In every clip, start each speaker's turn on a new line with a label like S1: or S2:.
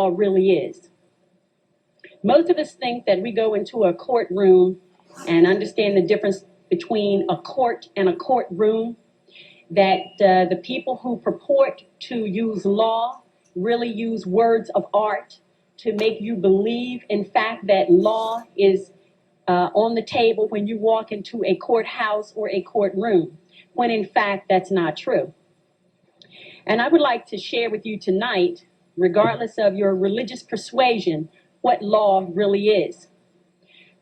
S1: law really is. Most of us think that we go into a courtroom and understand the difference between a court and a courtroom, that the people who purport to use law really use words of art to make you believe, in fact, that law is on the table when you walk into a courthouse or a courtroom, when in fact that's not true. And I would like to share with you tonight, regardless of your religious persuasion, what law really is.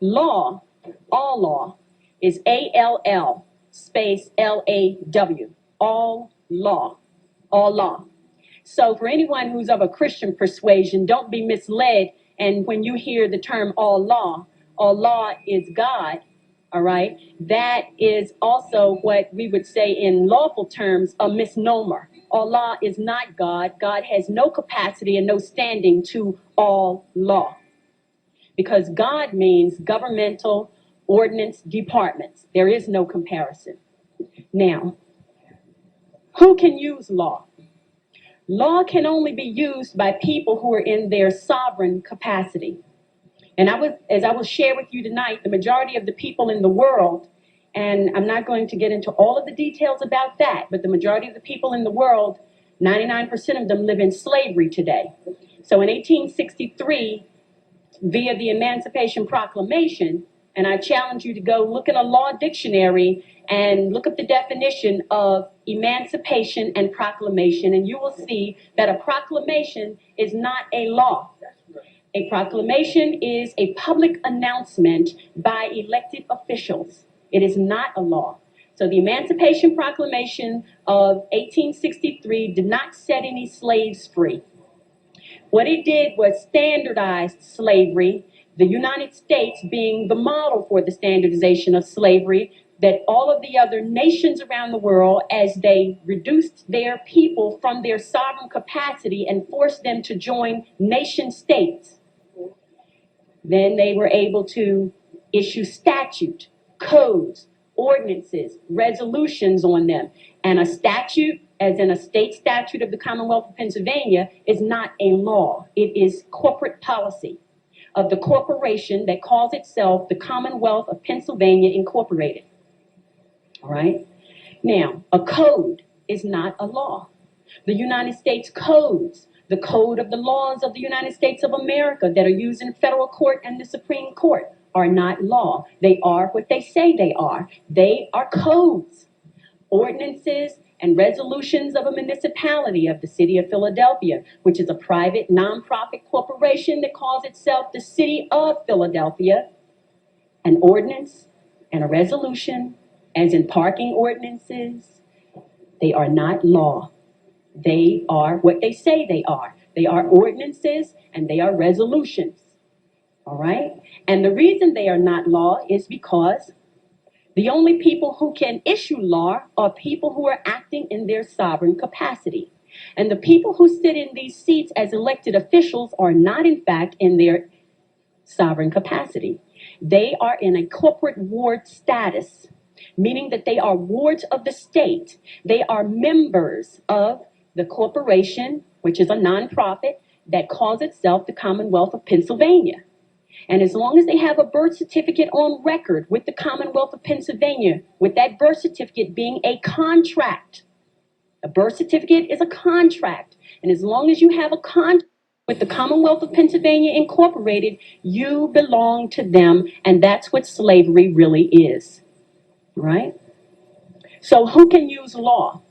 S1: Law, all law, is A-L-L space L-A-W, all law, all law. So for anyone who's of a Christian persuasion, don't be misled, and when you hear the term all law is God, all right? That is also what we would say in lawful terms, a misnomer. Allah is not God. God has no capacity and no standing to all law, because God means governmental ordinance departments. There is no comparison. Now, who can use law? Law can only be used by people who are in their sovereign capacity. And as I will share with you tonight, the majority of the people in the world, and I'm not going to get into all of the details about that, but the majority of the people in the world, 99% of them live in slavery today. So in 1863, via the Emancipation Proclamation, and I challenge you to go look in a law dictionary and look up the definition of emancipation and proclamation, and you will see that a proclamation is not a law. A proclamation is a public announcement by elected officials. It is not a law. So the Emancipation Proclamation of 1863 did not set any slaves free. What it did was standardized slavery, the United States being the model for the standardization of slavery, that all of the other nations around the world, as they reduced their people from their sovereign capacity and forced them to join nation states, then they were able to issue statute, codes, ordinances, resolutions on them. And a statute, as in a state statute of the Commonwealth of Pennsylvania, is not a law. It is corporate policy of the corporation that calls itself the Commonwealth of Pennsylvania Incorporated. All right? Now, a code is not a law. The United States codes, the code of the laws of the United States of America that are used in federal court and the Supreme Court, are not law. They are what they say they are. They are codes, ordinances, and resolutions of a municipality of the city of Philadelphia, which is a private nonprofit corporation that calls itself the City of Philadelphia. An ordinance and a resolution, as in parking ordinances, they are not law. They are what they say they are. They are ordinances and they are resolutions. All right? And the reason they are not law is because the only people who can issue law are people who are acting in their sovereign capacity. And the people who sit in these seats as elected officials are not, in fact, in their sovereign capacity. They are in a corporate ward status, meaning that they are wards of the state. They are members of the corporation, which is a nonprofit that calls itself the Commonwealth of Pennsylvania. And as long as they have a birth certificate on record with the Commonwealth of Pennsylvania, with that birth certificate being a contract, a birth certificate is a contract. And as long as you have a contract with the Commonwealth of Pennsylvania Incorporated, you belong to them. And that's what slavery really is, right? So who can use law?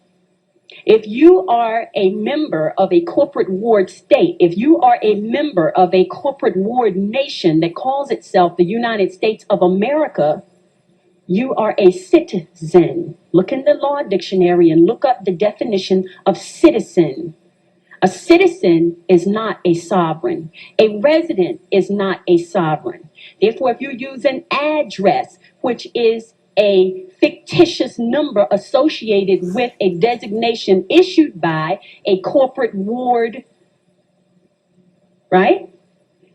S1: If you are a member of a corporate ward state, if you are a member of a corporate ward nation that calls itself the United States of America, you are a citizen. Look in the law dictionary and look up the definition of citizen. A citizen is not a sovereign. A resident is not a sovereign. Therefore, if you use an address, which is a fictitious number associated with a designation issued by a corporate ward, right?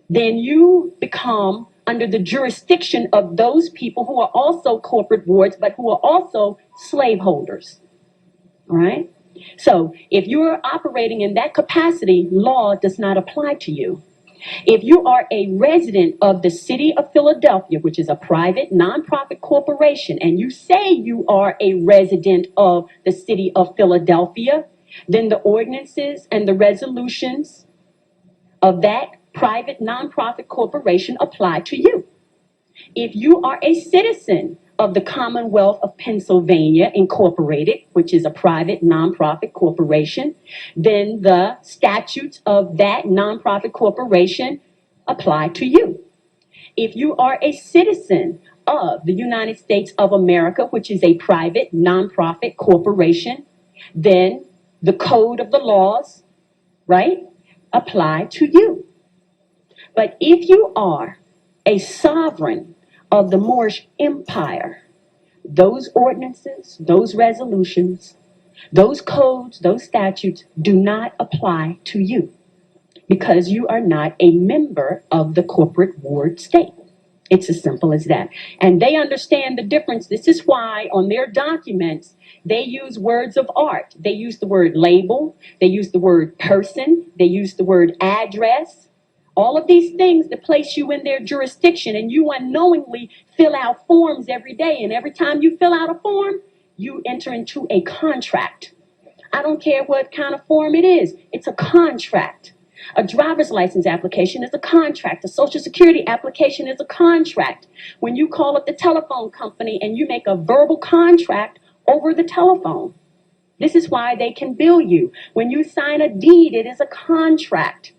S1: Then you become under the jurisdiction of those people who are also corporate wards, but who are also slaveholders, all right? So if you're operating in that capacity, law does not apply to you. If you are a resident of the city of Philadelphia, which is a private nonprofit corporation, and you say you are a resident of the city of Philadelphia, then the ordinances and the resolutions of that private nonprofit corporation apply to you. If you are a citizen of the Commonwealth of Pennsylvania Incorporated, which is a private nonprofit corporation, then the statutes of that nonprofit corporation apply to you. If you are a citizen of the United States of America, which is a private nonprofit corporation, then the code of the laws, right, apply to you. But if you are a sovereign of the Moorish Empire, those ordinances, those resolutions, those codes, those statutes do not apply to you because you are not a member of the corporate ward state. It's as simple as that. And they understand the difference. This is why on their documents, they use words of art. They use the word label. They use the word person. They use the word address. All of these things that place you in their jurisdiction, and you unknowingly fill out forms every day. And every time you fill out a form, you enter into a contract. I don't care what kind of form it is. It's a contract. A driver's license application is a contract. A social security application is a contract. When you call up the telephone company and you make a verbal contract over the telephone, this is why they can bill you. When you sign a deed, it is a contract.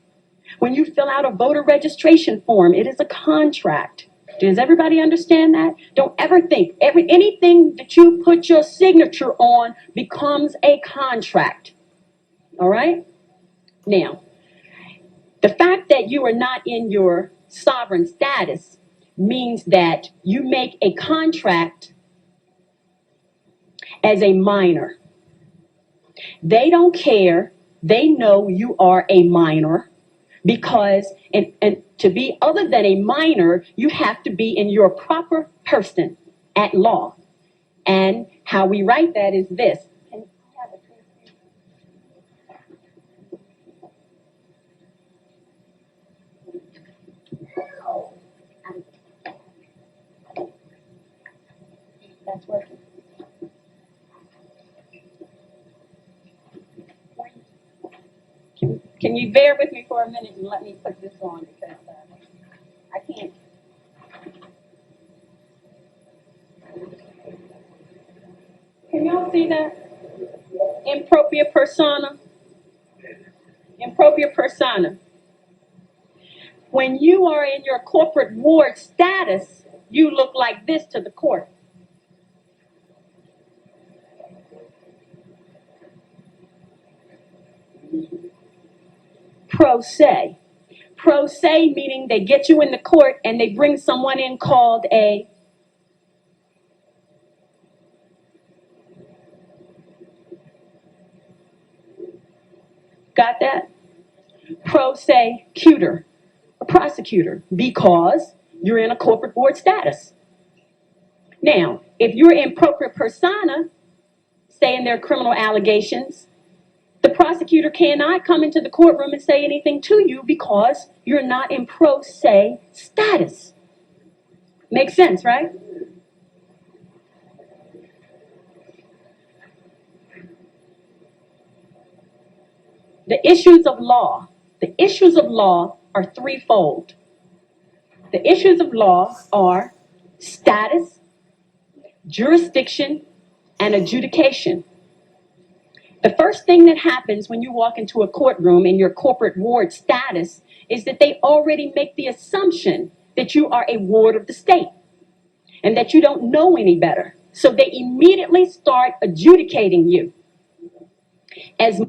S1: When you fill out a voter registration form, it is a contract. Does everybody understand that? Don't ever think anything that you put your signature on becomes a contract. All right? Now, the fact that you are not in your sovereign status means that you make a contract as a minor. They don't care. They know you are a minor. Because, and to be other than a minor, you have to be in your proper person at law. And how we write that is this. That's working. Can you bear with me for a minute and let me put this on because I can't. Can y'all see that? Impropria persona. Impropria persona. When you are in your corporate ward status, you look like this to the court. Pro se. Pro se meaning they get you in the court and they bring someone in called a got that? Pro se cutor, a prosecutor, because you're in a corporate board status. Now, if you're in propria persona, saying there are criminal allegations, the prosecutor cannot come into the courtroom and say anything to you because you're not in pro se status. Makes sense, right? The issues of law are threefold. The issues of law are status, jurisdiction, and adjudication. The first thing that happens when you walk into a courtroom in your corporate ward status is that they already make the assumption that you are a ward of the state and that you don't know any better. So they immediately start adjudicating you. As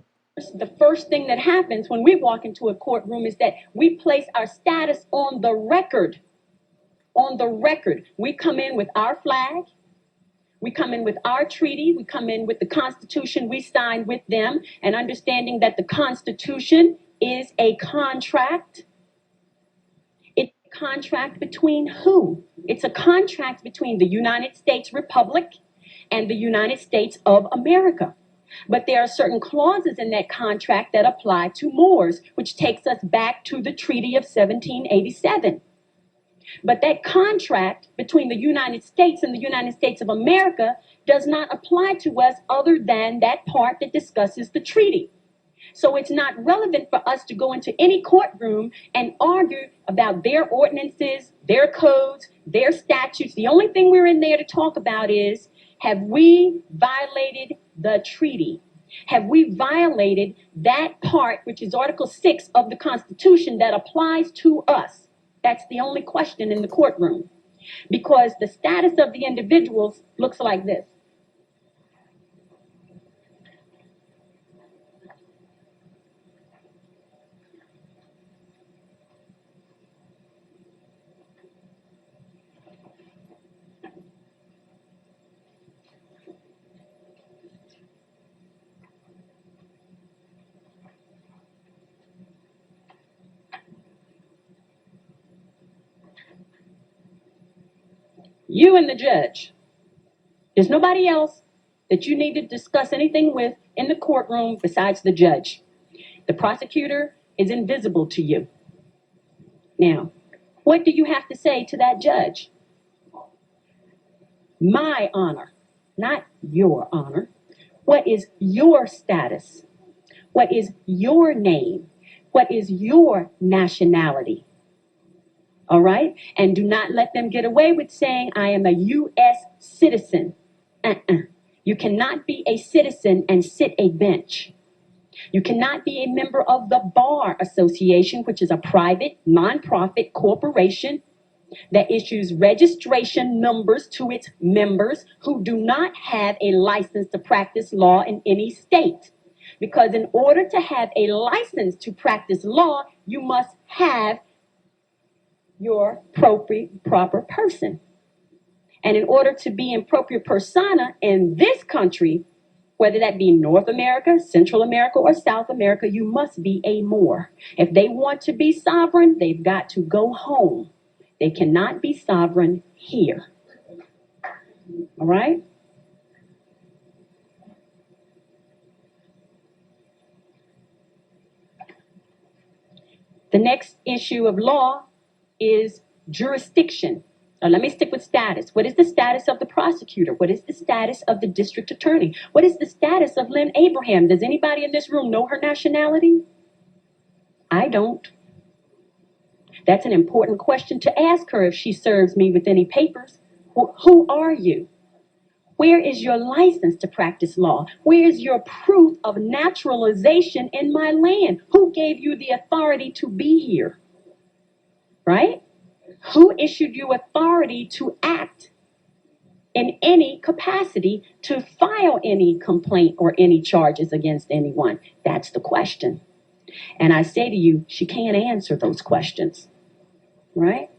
S1: the first thing that happens when we walk into a courtroom is that we place our status on the record. On the record. We come in with our flag. We come in with our treaty. We come in with the Constitution we signed with them, and understanding that the Constitution is a contract. It's a contract between who? It's a contract between the United States Republic and the United States of America. But there are certain clauses in that contract that apply to Moors, which takes us back to the Treaty of 1787. But that contract between the United States and the United States of America does not apply to us other than that part that discusses the treaty. So it's not relevant for us to go into any courtroom and argue about their ordinances, their codes, their statutes. The only thing we're in there to talk about is, have we violated the treaty? Have we violated that part, which is Article 6 of the Constitution, that applies to us? That's the only question in the courtroom. Because the status of the individuals looks like this. You and the judge. There's nobody else that you need to discuss anything with in the courtroom besides the judge. The prosecutor is invisible to you. Now, what do you have to say to that judge? My honor, not your honor. What is your status? What is your name? What is your nationality? All right? And do not let them get away with saying, I am a U.S. citizen. You cannot be a citizen and sit a bench. You cannot be a member of the Bar Association, which is a private, nonprofit corporation that issues registration numbers to its members who do not have a license to practice law in any state. Because in order to have a license to practice law, you must have your proper person. And in order to be in propria persona in this country, whether that be North America, Central America, or South America, you must be a Moor. If they want to be sovereign, they've got to go home. They cannot be sovereign here. All right? The next issue of law is jurisdiction. Now, let me stick with status. What is the status of the prosecutor? What is the status of the district attorney? What is the status of Lynn Abraham? Does anybody in this room know her nationality? I don't. That's an important question to ask her if she serves me with any papers. Who are you? Where is your license to practice law? Where is your proof of naturalization in my land? Who gave you the authority to be here? Right? Who issued you authority to act in any capacity, to file any complaint or any charges against anyone? That's the question. And I say to you, she can't answer those questions. Right?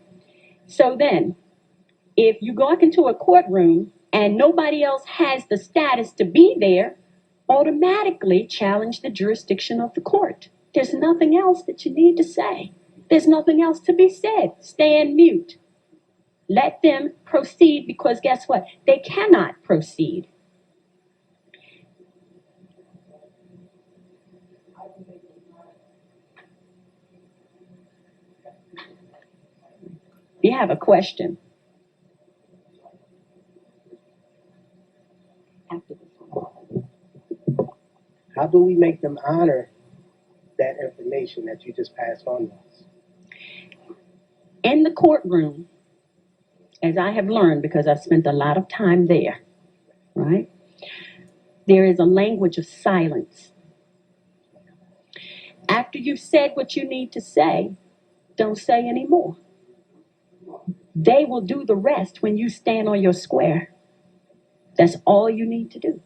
S1: So then, if you go into a courtroom and nobody else has the status to be there, automatically challenge the jurisdiction of the court. There's nothing else that you need to say. There's nothing else to be said. Stand mute. Let them proceed, because guess what? They cannot proceed. You have a question.
S2: How do we make them honor that information that you just passed on to us?
S1: In the courtroom, as I have learned, because I've spent a lot of time there, right? There is a language of silence. After you've said what you need to say, don't say any more. They will do the rest when you stand on your square. That's all you need to do.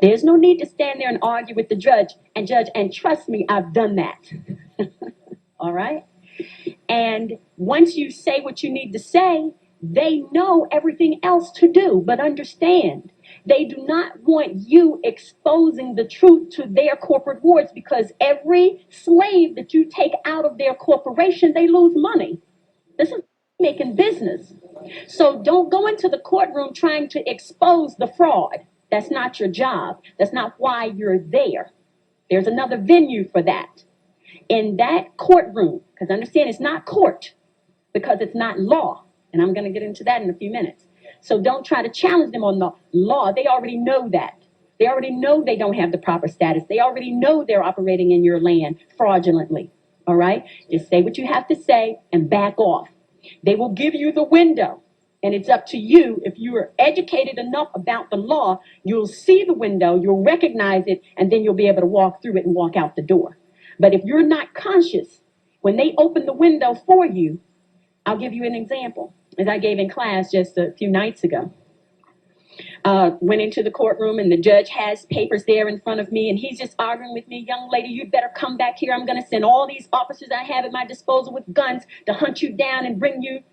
S1: There's no need to stand there and argue with the judge, and trust me, I've done that. All right? And once you say what you need to say, they know everything else to do. But understand, they do not want you exposing the truth to their corporate wards, because every slave that you take out of their corporation, they lose money. This is making business. So don't go into the courtroom trying to expose the fraud. That's not your job. That's not why you're there. There's another venue for that. In that courtroom, because understand it's not court, because it's not law. And I'm going to get into that in a few minutes. So don't try to challenge them on the law. They already know that. They already know they don't have the proper status. They already know they're operating in your land fraudulently. All right? Just say what you have to say and back off. They will give you the window. And it's up to you. If you're educated enough about the law, you'll see the window, you'll recognize it, and then you'll be able to walk through it and walk out the door. But if you're not conscious, when they open the window for you, I'll give you an example, as I gave in class just a few nights ago. Went into the courtroom, and the judge has papers there in front of me, and he's just arguing with me, young lady, you better come back here. I'm going to send all these officers I have at my disposal with guns to hunt you down and bring you.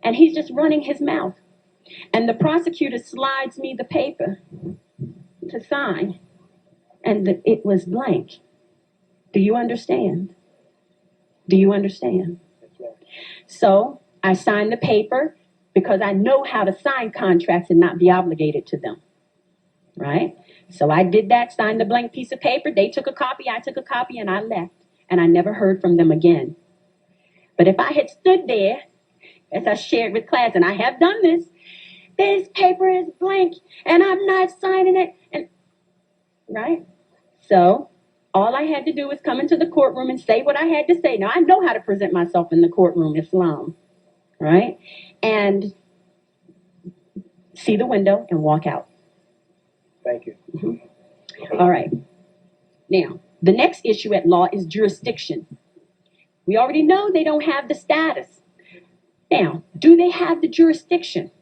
S1: And he's just running his mouth. And the prosecutor slides me the paper to sign, and it was blank. Do you understand? Do you understand? So I signed the paper because I know how to sign contracts and not be obligated to them, right? So I did that, signed the blank piece of paper. They took a copy, I took a copy, and I left. And I never heard from them again. But if I had stood there, as I shared with class, and I have done this paper is blank, and I'm not signing it, and right? So all I had to do was come into the courtroom and say what I had to say. Now, I know how to present myself in the courtroom, Islam, right? And see the window and walk out.
S2: Thank you.
S1: Mm-hmm. All right. Now, the next issue at law is jurisdiction. We already know they don't have the status. Now, do they have the jurisdiction?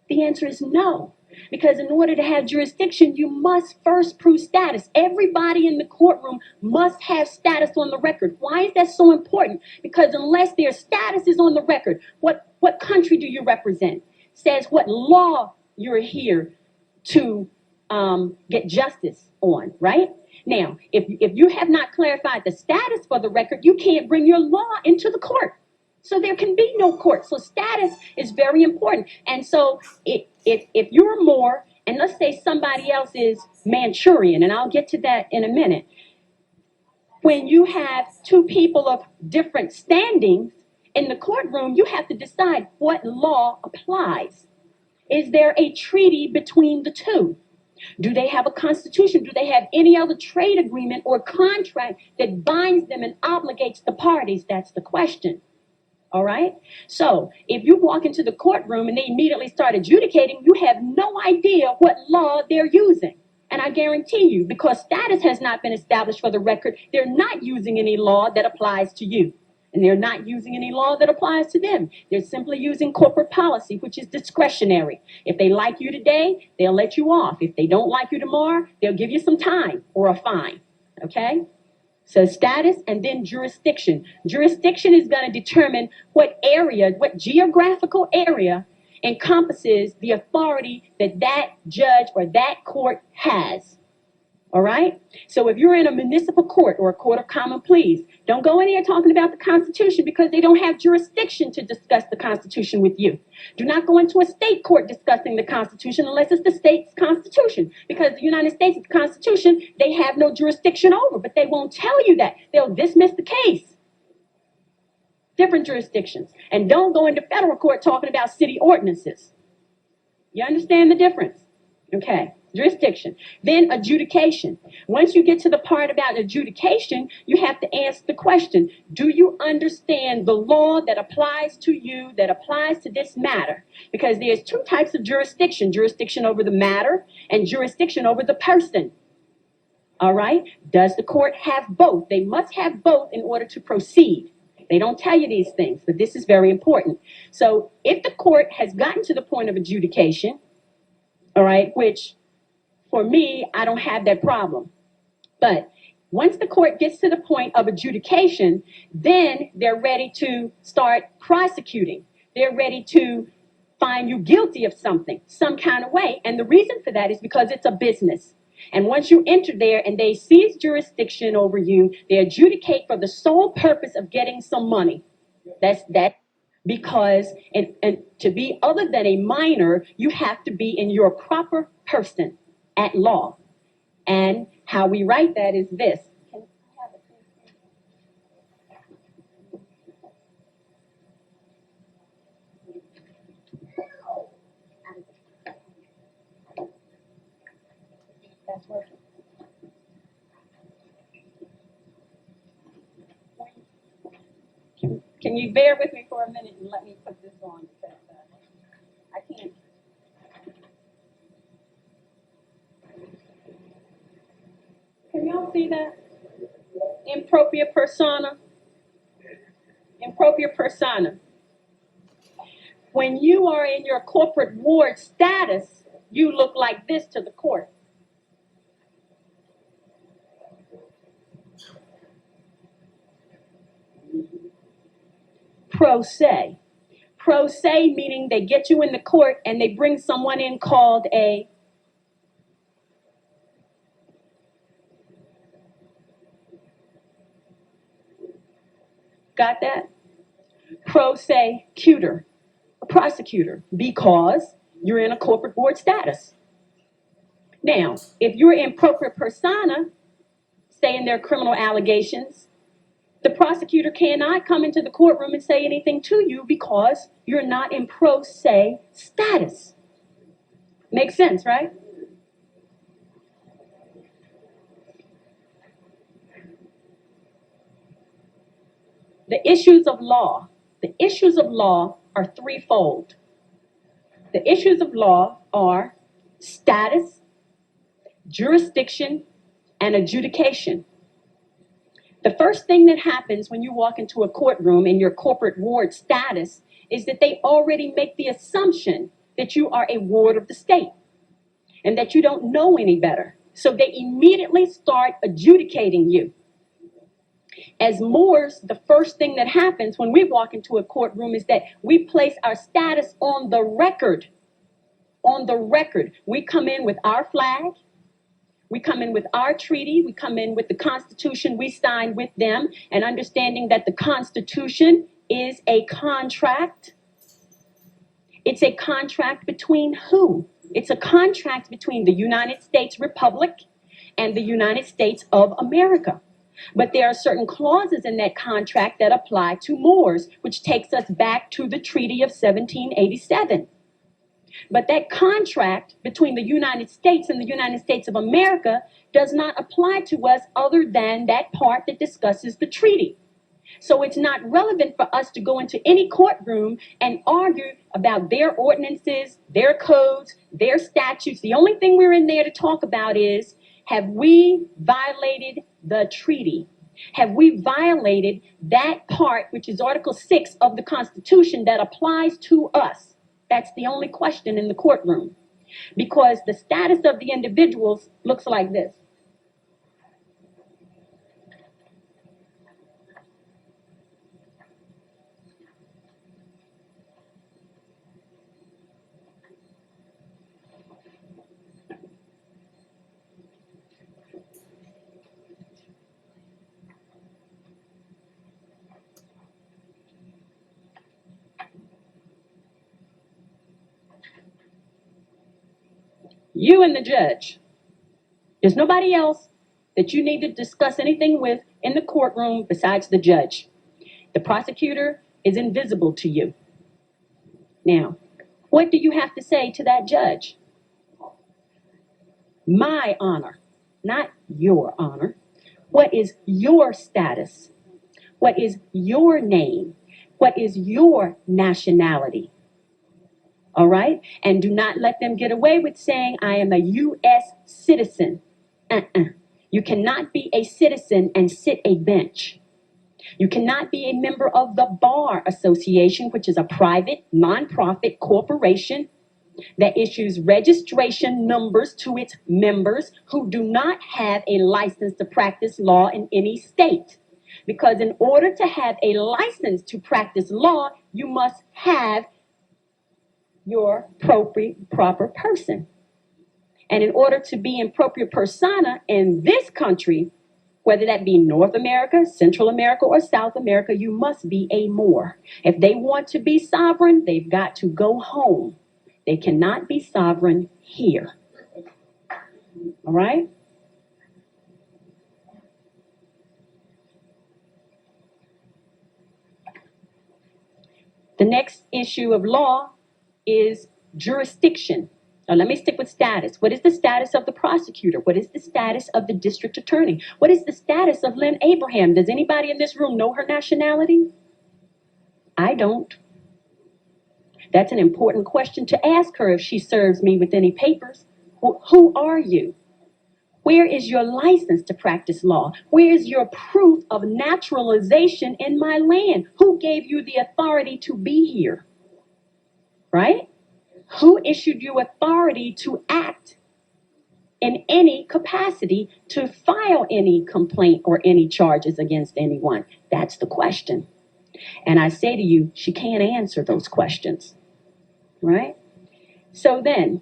S1: The answer is no. Because in order to have jurisdiction, you must first prove status. Everybody in the courtroom must have status on the record. Why is that so important? Because unless their status is on the record, what country do you represent? Says what law you're here to get justice on, right? Now, if you have not clarified the status for the record, you can't bring your law into the court. So there can be no court. So status is very important. And so if you're Moor, and let's say somebody else is Manchurian, and I'll get to that in a minute. When you have two people of different standings in the courtroom, you have to decide what law applies. Is there a treaty between the two? Do they have a constitution? Do they have any other trade agreement or contract that binds them and obligates the parties? That's the question. All right? So if you walk into the courtroom and they immediately start adjudicating, you have no idea what law they're using. And I guarantee you, because status has not been established for the record, they're not using any law that applies to you. And they're not using any law that applies to them. They're simply using corporate policy, which is discretionary. If they like you today, they'll let you off. If they don't like you tomorrow, they'll give you some time or a fine. Okay? So status and then jurisdiction. Jurisdiction is going to determine what area, what geographical area encompasses the authority that that judge or that court has. All right? So if you're in a municipal court or a court of common pleas, don't go in here talking about the Constitution because they don't have jurisdiction to discuss the Constitution with you. Do not go into a state court discussing the Constitution unless it's the state's Constitution. Because the United States Constitution, they have no jurisdiction over, but they won't tell you that. They'll dismiss the case. Different jurisdictions. And don't go into federal court talking about city ordinances. You understand the difference? Okay. Jurisdiction. Then adjudication. Once you get to the part about adjudication, you have to ask the question, do you understand the law that applies to you, that applies to this matter? Because there's two types of jurisdiction, jurisdiction over the matter and jurisdiction over the person. All right? Does the court have both? They must have both in order to proceed. They don't tell you these things, but this is very important. So if the court has gotten to the point of adjudication, all right, which for me, I don't have that problem. But once the court gets to the point of adjudication, then they're ready to start prosecuting. They're ready to find you guilty of something, some kind of way. And the reason for that is because it's a business. And once you enter there and they seize jurisdiction over you, they adjudicate for the sole purpose of getting some money. That's that. Because and to be other than a minor, you have to be in your proper person. at law. And how we write that is this. Can I have it, please? That's working. Can you bear with me for a minute and let me put this on, because I can't. Can y'all see that? Impropria persona. Impropria persona. When you are in your corporate ward status, you look like this to the court. Pro se. Pro se meaning they get you in the court and they bring someone in called a got that? Pro se cuter, a prosecutor, because you're in a corporate board status. Now, if you're in propria persona, saying there are criminal allegations, the prosecutor cannot come into the courtroom and say anything to you because you're not in pro se status. Makes sense, right? The issues of law are threefold. The issues of law are status, jurisdiction, and adjudication. The first thing that happens when you walk into a courtroom in your corporate ward status is that they already make the assumption that you are a ward of the state and that you don't know any better. So they immediately start adjudicating you. As Moors, the first thing that happens when we walk into a courtroom is that we place our status on the record. On the record. We come in with our flag. We come in with our treaty. We come in with the Constitution we signed with them, and understanding that the Constitution is a contract. It's a contract between who? It's a contract between the United States Republic and the United States of America. But there are certain clauses in that contract that apply to Moors, which takes us back to the Treaty of 1787. But that contract between the United States and the United States of America does not apply to us other than that part that discusses the treaty. So it's not relevant for us to go into any courtroom and argue about their ordinances, their codes, their statutes. The only thing we're in there to talk about is, have we violated the treaty? Have we violated that part, which is Article 6 of the Constitution, that applies to us? That's the only question in the courtroom. Because the status of the individuals looks like this. You and the judge. There's nobody else that you need to discuss anything with in the courtroom besides the judge. The prosecutor is invisible to you. Now, what do you have to say to that judge? My honor, not your honor. What is your status? What is your name? What is your nationality? All right? And do not let them get away with saying, I am a U.S. citizen. You cannot be a citizen and sit a bench. You cannot be a member of the Bar Association, which is a private, nonprofit corporation that issues registration numbers to its members who do not have a license to practice law in any state. Because in order to have a license to practice law, you must have your proper person. And in order to be in propria persona in this country, whether that be North America, Central America, or South America, you must be a Moor. If they want to be sovereign, they've got to go home. They cannot be sovereign here. All right? The next issue of law is jurisdiction. Now, let me stick with status. What is the status of the prosecutor? What is the status of the district attorney? What is the status of Lynn Abraham? Does anybody in this room know her nationality? I don't. That's an important question to ask her if she serves me with any papers. Who are you? Where is your license to practice law? Where is your proof of naturalization in my land? Who gave you the authority to be here? Right? Who issued you authority to act in any capacity, to file any complaint or any charges against anyone? That's the question. And I say to you, she can't answer those questions. Right? So then,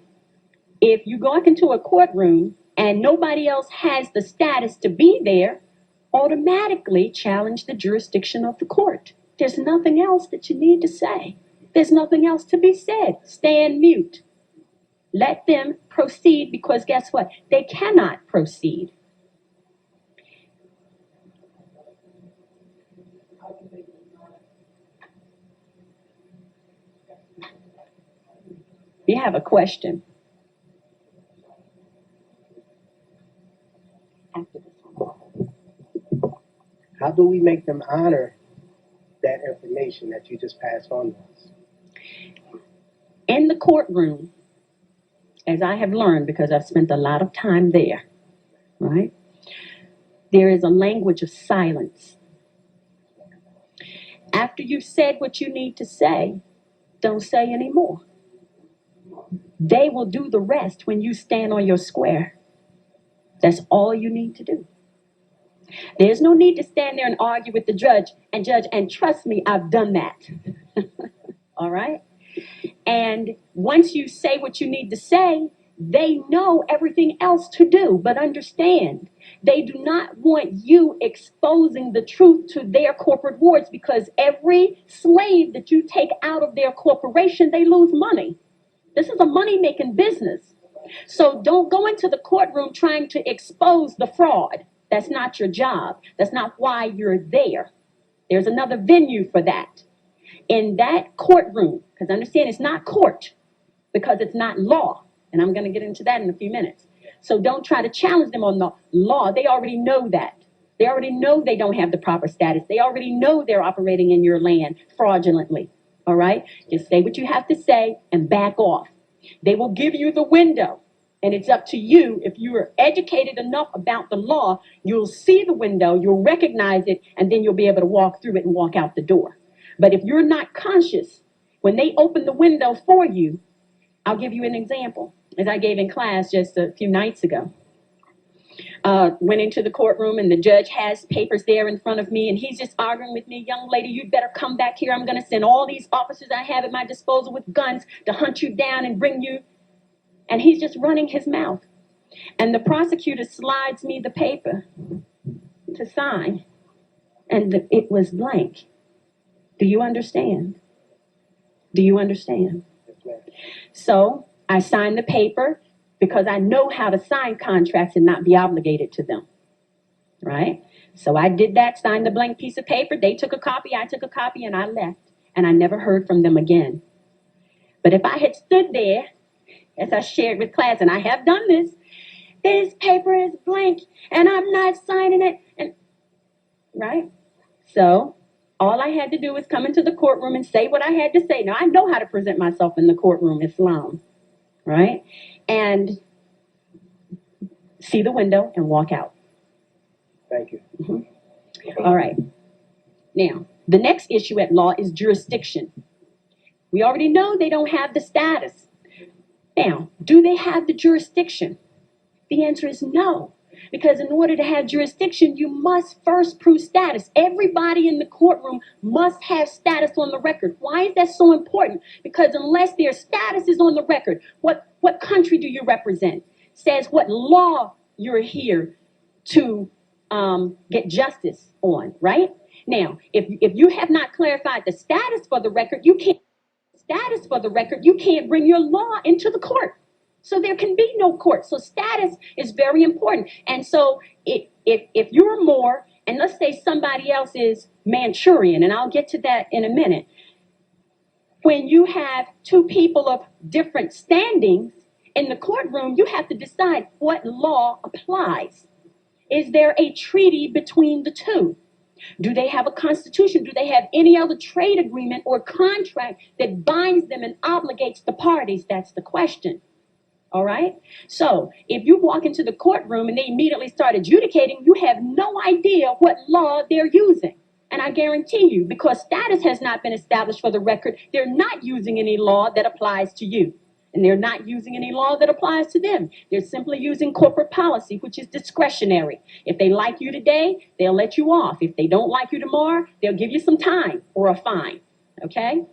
S1: if you go into a courtroom and nobody else has the status to be there, automatically challenge the jurisdiction of the court. There's nothing else that you need to say. There's nothing else to be said. Stand mute. Let them proceed, because guess what? They cannot proceed. You have a question. After this one.
S2: How do we make them honor that information that you just passed on to us?
S1: In the courtroom, as I have learned, because I've spent a lot of time there, right? There is a language of silence. After you've said what you need to say, don't say anymore. They will do the rest when you stand on your square. That's all you need to do. There's no need to stand there and argue with the judge, and trust me, I've done that. All right? And once you say what you need to say, they know everything else to do. But understand, they do not want you exposing the truth to their corporate wards, because every slave that you take out of their corporation, they lose money. This is a money-making business. So don't go into the courtroom trying to expose the fraud. That's not your job. That's not why you're there. There's another venue for that. In that courtroom, because understand, it's not court, because it's not law. And I'm going to get into that in a few minutes. So don't try to challenge them on the law. They already know that. They already know they don't have the proper status. They already know they're operating in your land fraudulently. All right? Just say what you have to say and back off. They will give you the window. And it's up to you. If you are educated enough about the law, you'll see the window, you'll recognize it, and then you'll be able to walk through it and walk out the door. But if you're not conscious, when they open the window for you, I'll give you an example, as I gave in class just a few nights ago. Went into the courtroom, and the judge has papers there in front of me, and he's just arguing with me. Young lady, you'd better come back here. I'm going to send all these officers I have at my disposal with guns to hunt you down and bring you. And he's just running his mouth. And the prosecutor slides me the paper to sign, and it was blank. Do you understand? Do you understand? So I signed the paper because I know how to sign contracts and not be obligated to them, right? So I did that, signed the blank piece of paper. They took a copy, I took a copy, and I left. And I never heard from them again. But if I had stood there, as I shared with class, and I have done this paper is blank, and I'm not signing it, and right? So all I had to do was come into the courtroom and say what I had to say. Now, I know how to present myself in the courtroom, Islam, right? And see the window and walk out.
S2: Thank you.
S1: Mm-hmm. All right. Now, the next issue at law is jurisdiction. We already know they don't have the status. Now, do they have the jurisdiction? The answer is no. Because in order to have jurisdiction, you must first prove status. Everybody in the courtroom must have status on the record. Why is that so important? Because unless their status is on the record, what country do you represent? Says what law you're here to get justice on, right? Now, if you have not clarified the status for the record, you can't bring your law into the court. So there can be no court. So status is very important. And so if you're Moor, and let's say somebody else is Manchurian, and I'll get to that in a minute, when you have two people of different standings in the courtroom, you have to decide what law applies. Is there a treaty between the two? Do they have a constitution? Do they have any other trade agreement or contract that binds them and obligates the parties? That's the question. All right? So if you walk into the courtroom and they immediately start adjudicating, you have no idea what law they're using. And I guarantee you, because status has not been established for the record, they're not using any law that applies to you. And they're not using any law that applies to them. They're simply using corporate policy, which is discretionary. If they like you today, they'll let you off. If they don't like you tomorrow, they'll give you some time or a fine. Okay?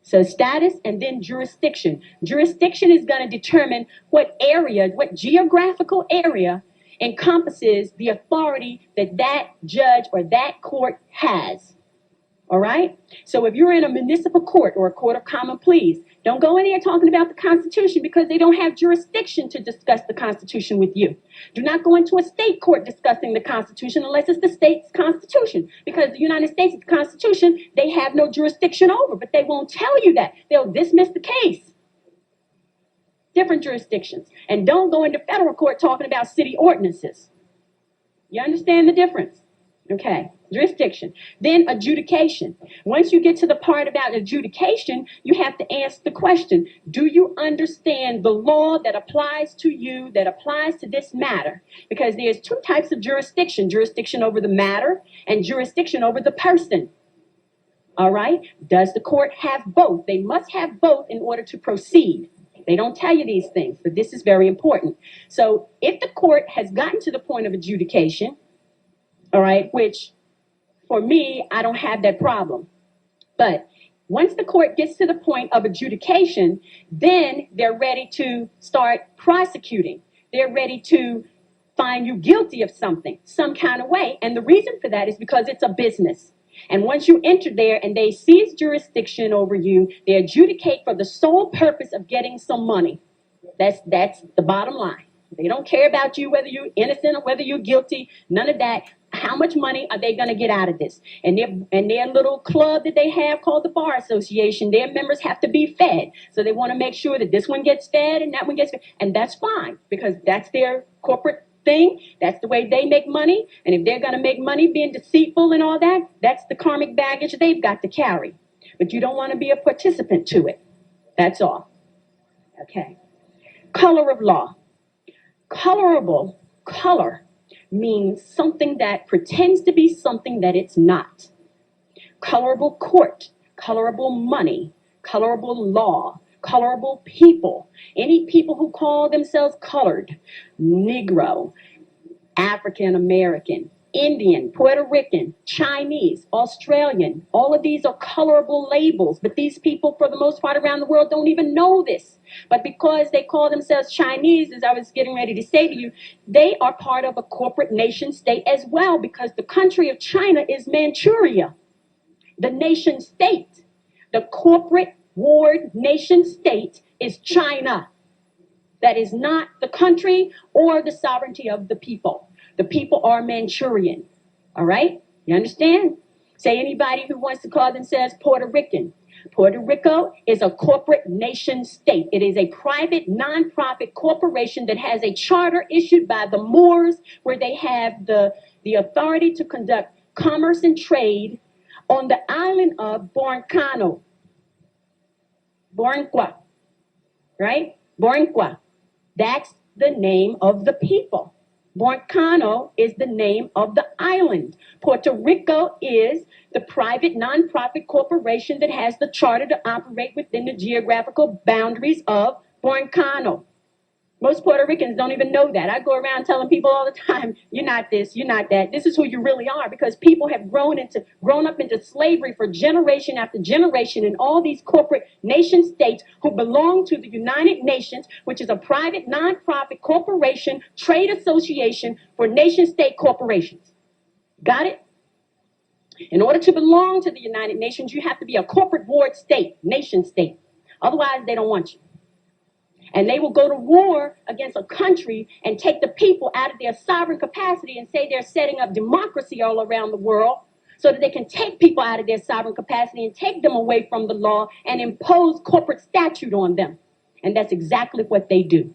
S1: So status and then jurisdiction. Jurisdiction is going to determine what area, what geographical area encompasses the authority that that judge or that court has. All right? So if you're in a municipal court or a court of common pleas, don't go in there talking about the Constitution because they don't have jurisdiction to discuss the Constitution with you. Do not go into a state court discussing the Constitution unless it's the state's Constitution, because the United States Constitution, they have no jurisdiction over, but they won't tell you that. They'll dismiss the case. Different jurisdictions. And don't go into federal court talking about city ordinances. You understand the difference? Okay, jurisdiction. Then adjudication. Once you get to the part about adjudication, you have to ask the question, do you understand the law that applies to you, that applies to this matter? Because there's two types of jurisdiction, jurisdiction over the matter and jurisdiction over the person. All right? Does the court have both? They must have both in order to proceed. They don't tell you these things, but this is very important. So if the court has gotten to the point of adjudication, all right, which for me, I don't have that problem. But once the court gets to the point of adjudication, then they're ready to start prosecuting. They're ready to find you guilty of something, some kind of way. And the reason for that is because it's a business. And once you enter there and they seize jurisdiction over you, they adjudicate for the sole purpose of getting some money. That's the bottom line. They don't care about you, whether you're innocent or whether you're guilty, none of that. How much money are they going to get out of this? And their little club that they have called the Bar Association, their members have to be fed. So they want to make sure that this one gets fed and that one gets fed. And that's fine, because that's their corporate thing. That's the way they make money. And if they're going to make money being deceitful and all that, that's the karmic baggage they've got to carry. But you don't want to be a participant to it. That's all. Okay. Color of law. Colorable, color means something that pretends to be something that it's not. Colorable court, colorable money, colorable law, colorable people. Any people who call themselves colored, Negro, African American, Indian, Puerto Rican, Chinese, Australian, all of these are colorable labels, but these people, for the most part around the world, don't even know this. But because they call themselves Chinese, as I was getting ready to say to you, they are part of a corporate nation state as well, because the country of China is Manchuria, the nation state. The corporate ward nation state is China. That is not the country or the sovereignty of the people. The people are Manchurian. All right? You understand? Say anybody who wants to call themselves Puerto Rican. Puerto Rico is a corporate nation state. It is a private, non-profit corporation that has a charter issued by the Moors, where they have the authority to conduct commerce and trade on the island of Borncano. Borncua. Right? Borncua. That's the name of the people. Borncano is the name of the island. Puerto Rico is the private non-profit corporation that has the charter to operate within the geographical boundaries of Borncano. Most Puerto Ricans don't even know that. I go around telling people all the time, you're not this, you're not that. This is who you really are, because people have grown up into slavery for generation after generation in all these corporate nation states who belong to the United Nations, which is a private non-profit corporation trade association for nation state corporations. Got it? In order to belong to the United Nations, you have to be a corporate ward state, nation state. Otherwise, they don't want you. And they will go to war against a country and take the people out of their sovereign capacity and say they're setting up democracy all around the world so that they can take people out of their sovereign capacity and take them away from the law and impose corporate statute on them. And that's exactly what they do.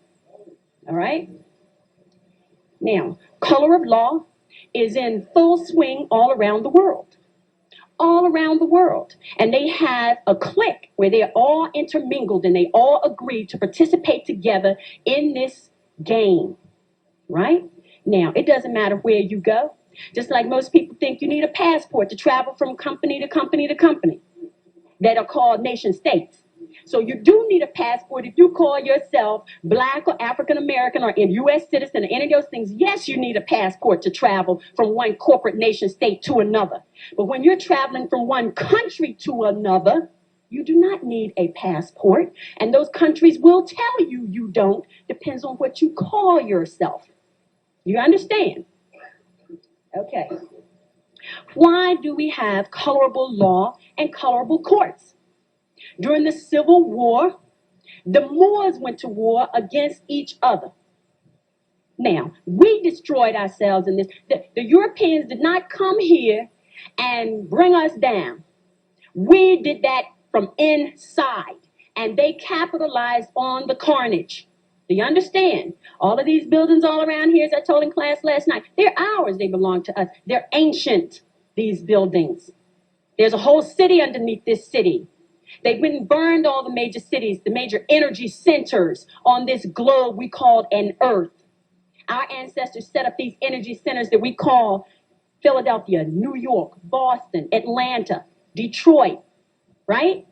S1: All right? Now, color of law is in full swing all around the world. All around the world. And they have a clique where they're all intermingled and they all agree to participate together in this game. Right? Now, it doesn't matter where you go. Just like most people think you need a passport to travel from company to company to company that are called nation states. So you do need a passport if you call yourself Black or African American or a U.S. citizen or any of those things. Yes, you need a passport to travel from one corporate nation state to another. But when you're traveling from one country to another, you do not need a passport. And those countries will tell you you don't. Depends on what you call yourself. You understand? Okay. Why do we have colorable law and colorable courts? During the Civil War, the Moors went to war against each other. Now, we destroyed ourselves in this. The Europeans did not come here and bring us down. We did that from inside, and they capitalized on the carnage. Do you understand? All of these buildings all around here, as I told in class last night, they're ours. They belong to us. They're ancient, these buildings. There's a whole city underneath this city. They went and burned all the major cities, the major energy centers on this globe we called an earth. Our ancestors set up these energy centers that we call Philadelphia, New York, Boston, Atlanta, Detroit, right?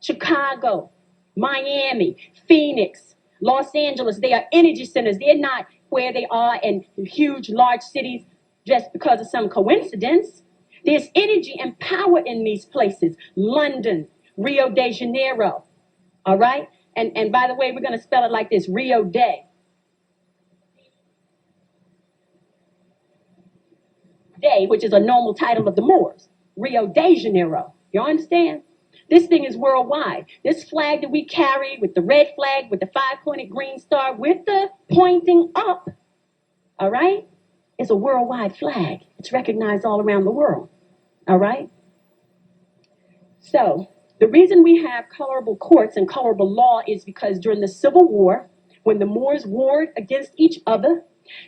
S1: Chicago, Miami, Phoenix, Los Angeles. They are energy centers. They're not where they are in huge, large cities just because of some coincidence. There's energy and power in these places. London, Rio de Janeiro, all right? And by the way, we're going to spell it like this, Rio de. De, which is a normal title of the Moors. Rio de Janeiro. You understand? This thing is worldwide. This flag that we carry with the red flag, with the five-pointed green star, with the pointing up, all right, is a worldwide flag. It's recognized all around the world, all right? So, the reason we have colorable courts and colorable law is because during the Civil War, when the Moors warred against each other,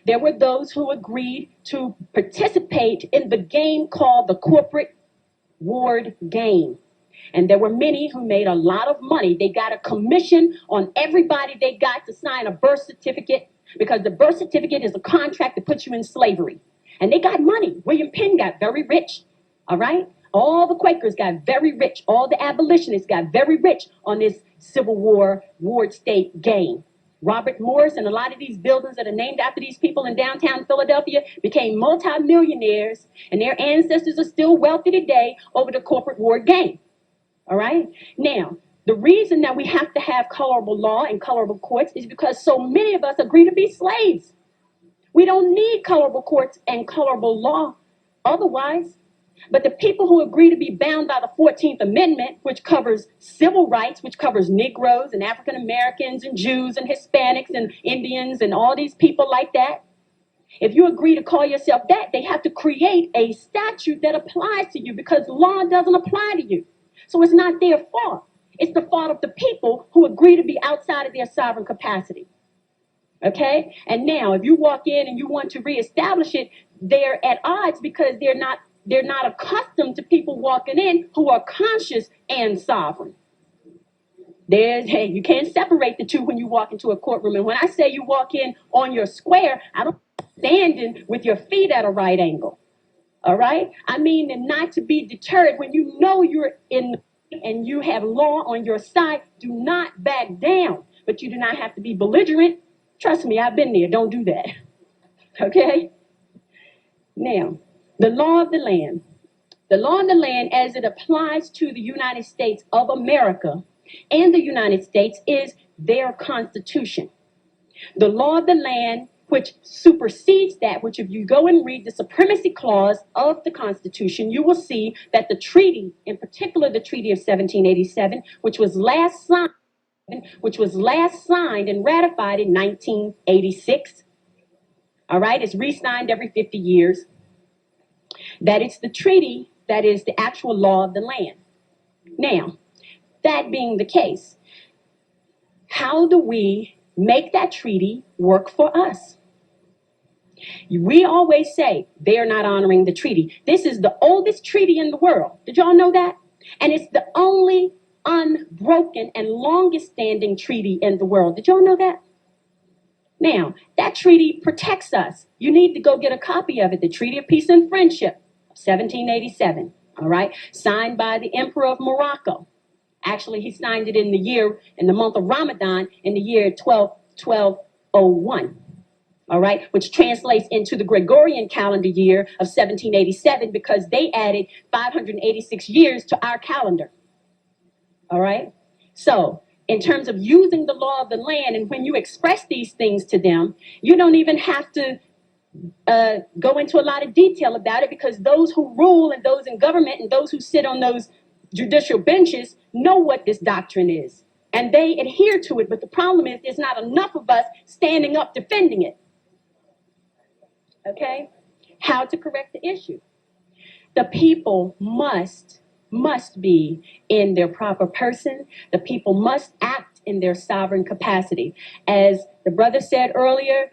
S1: there were those who agreed to participate in the game called the corporate ward game. And there were many who made a lot of money. They got a commission on everybody they got to sign a birth certificate, because the birth certificate is a contract that puts you in slavery. And they got money. William Penn got very rich, all right? All the Quakers got very rich. All the abolitionists got very rich on this Civil War ward state game. Robert Morris and a lot of these buildings that are named after these people in downtown Philadelphia became multimillionaires, and their ancestors are still wealthy today over the corporate ward game. All right? Now, the reason that we have to have colorable law and colorable courts is because so many of us agree to be slaves. We don't need colorable courts and colorable law otherwise. But the people who agree to be bound by the 14th Amendment, which covers civil rights, which covers Negroes and African Americans and Jews and Hispanics and Indians and all these people like that, if you agree to call yourself that, they have to create a statute that applies to you, because law doesn't apply to you. So it's not their fault. It's the fault of the people who agree to be outside of their sovereign capacity. Okay? And now, if you walk in and you want to reestablish it, they're at odds because they're not accustomed to people walking in who are conscious and sovereign. You can't separate the two when you walk into a courtroom. And when I say you walk in on your square, I don't standing with your feet at a right angle. All right? I mean, and not to be deterred when you know you're in and you have law on your side. Do not back down. But you do not have to be belligerent. Trust me, I've been there. Don't do that. Okay? Now, the law of the land. The law of the land, as it applies to the United States of America and the United States, is their Constitution. The law of the land, which supersedes that, which if you go and read the Supremacy Clause of the Constitution, you will see that the treaty, in particular the Treaty of 1787, which was last signed which was last signed and ratified in 1986. All right, it's re-signed every 50 years. That it's the treaty that is the actual law of the land. Now, that being the case, how do we make that treaty work for us? We always say they're not honoring the treaty. This is the oldest treaty in the world. Did y'all know that? And it's the only unbroken and longest standing treaty in the world. Did y'all know that? Now, that treaty protects us. You need to go get a copy of it, the Treaty of Peace and Friendship, 1787, all right? Signed by the Emperor of Morocco. Actually, he signed it in the month of Ramadan in the year 1201, all right? Which translates into the Gregorian calendar year of 1787 because they added 586 years to our calendar, all right? So, in terms of using the law of the land, and when you express these things to them, you don't even have to go into a lot of detail about it because those who rule and those in government and those who sit on those judicial benches know what this doctrine is. And they adhere to it, but the problem is there's not enough of us standing up defending it. Okay? How to correct the issue? The people must be in their proper person. The people must act in their sovereign capacity. As the brother said earlier,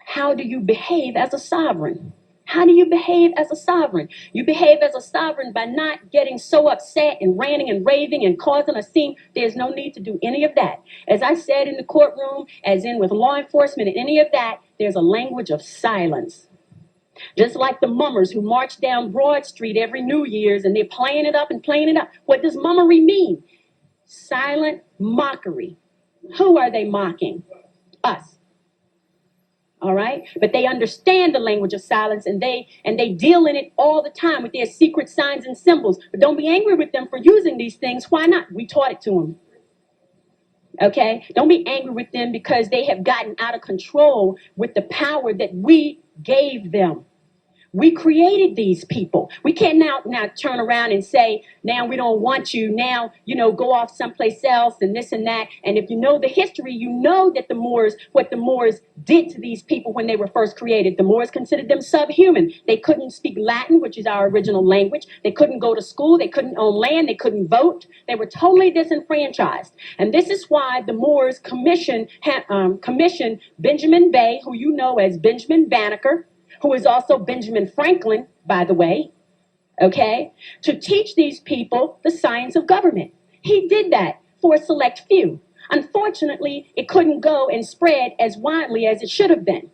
S1: how do you behave as a sovereign? How do you behave as a sovereign? You behave as a sovereign by not getting so upset and ranting and raving and causing a scene. There's no need to do any of that. As I said in the courtroom, as in with law enforcement and any of that, there's a language of silence. Just like the mummers who march down Broad Street every New Year's and they're playing it up and playing it up. What does mummery mean? Silent mockery. Who are they mocking? Us. All right? But they understand the language of silence and they deal in it all the time with their secret signs and symbols. But don't be angry with them for using these things. Why not? We taught it to them. Okay? Don't be angry with them because they have gotten out of control with the power that we gave them. We created these people. We can't now turn around and say, now we don't want you. Now, go off someplace else and this and that. And if you know the history, you know that what the Moors did to these people when they were first created. The Moors considered them subhuman. They couldn't speak Latin, which is our original language. They couldn't go to school. They couldn't own land. They couldn't vote. They were totally disenfranchised. And this is why the Moors commissioned Benjamin Bey, who you know as Benjamin Banneker, who is also Benjamin Franklin, by the way, okay, to teach these people the science of government. He did that for a select few. Unfortunately, it couldn't go and spread as widely as it should have been.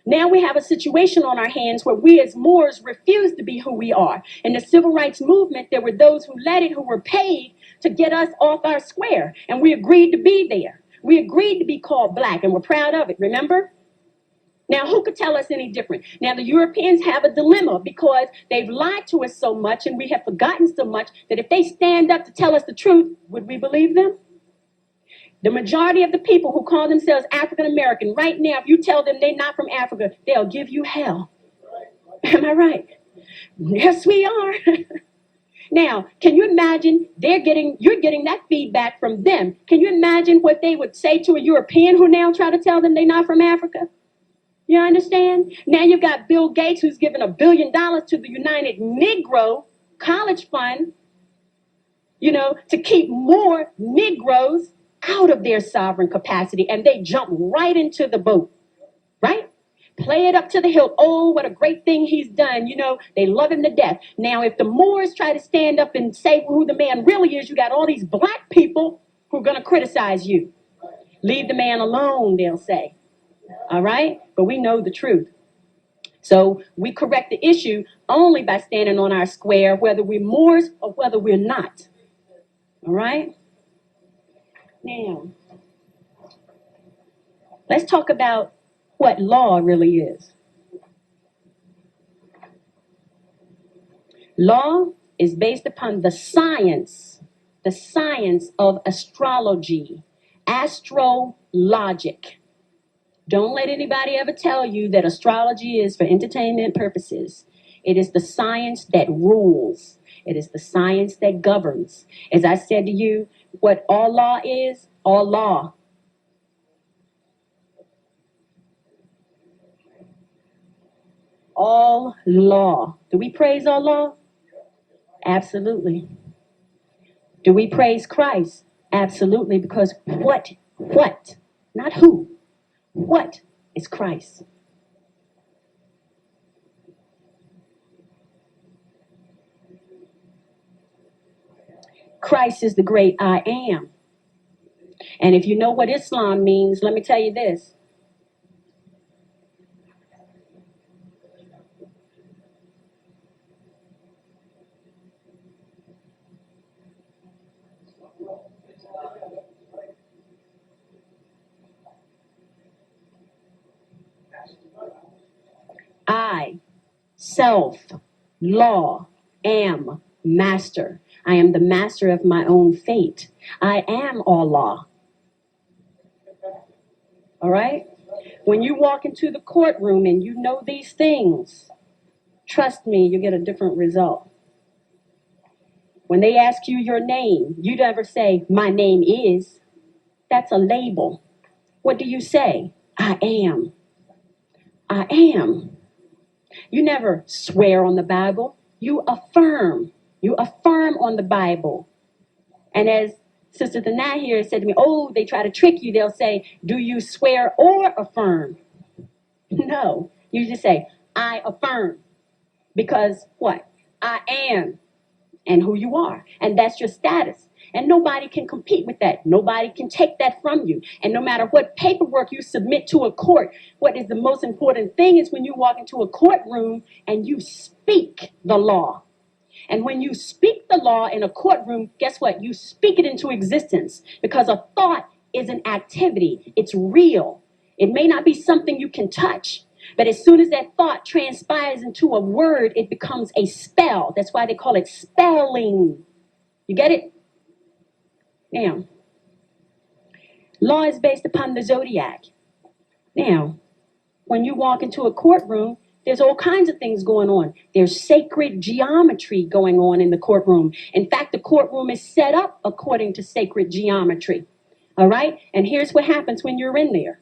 S1: Now we have a situation on our hands where we as Moors refuse to be who we are. In the civil rights movement, there were those who led it who were paid to get us off our square, and we agreed to be there. We agreed to be called black, and we're proud of it, remember? Now, who could tell us any different? Now, the Europeans have a dilemma because they've lied to us so much and we have forgotten so much that if they stand up to tell us the truth, would we believe them? The majority of the people who call themselves African American, right now, if you tell them they're not from Africa, they'll give you hell. Am I right? Yes, we are. Now, can you imagine you're getting that feedback from them. Can you imagine what they would say to a European who now try to tell them they're not from Africa? You understand? Now you've got Bill Gates who's given $1 billion to the United Negro College Fund, to keep more Negroes out of their sovereign capacity. And they jump right into the boat, right? Play it up to the hilt. Oh, what a great thing he's done. They love him to death. Now, if the Moors try to stand up and say who the man really is, you got all these black people who are going to criticize you. Leave the man alone, they'll say. All right? But we know the truth. So we correct the issue only by standing on our square, whether we're Moors or whether we're not. All right? Now, let's talk about what law really is. Law is based upon the science of astrology, astrologic. Don't let anybody ever tell you that astrology is for entertainment purposes. It is the science that rules. It is the science that governs. As I said to you, what all law is? All law. All law. Do we praise all law? Absolutely. Do we praise Christ? Absolutely, because what, not who, what is Christ? Christ is the great I am. And if you know what Islam means, let me tell you this. I, self, law, am master. I am the master of my own fate. I am all law. All right? When you walk into the courtroom and you know these things, trust me, you get a different result. When they ask you your name, you never say, my name is. That's a label. What do you say? I am. I am. You never swear on the Bible. You affirm. You affirm on the Bible. And as Sister Thanat here said to me, oh, they try to trick you. They'll say, do you swear or affirm? No. You just say, I affirm. Because what? I am and who you are. And that's your status. And nobody can compete with that. Nobody can take that from you. And no matter what paperwork you submit to a court, what is the most important thing is when you walk into a courtroom and you speak the law. And when you speak the law in a courtroom, guess what? You speak it into existence because a thought is an activity. It's real. It may not be something you can touch, but as soon as that thought transpires into a word, it becomes a spell. That's why they call it spelling. You get it? Now, law is based upon the zodiac. Now, when you walk into a courtroom, there's all kinds of things going on. There's sacred geometry going on in the courtroom. In fact, the courtroom is set up according to sacred geometry. All right? And here's what happens when you're in there.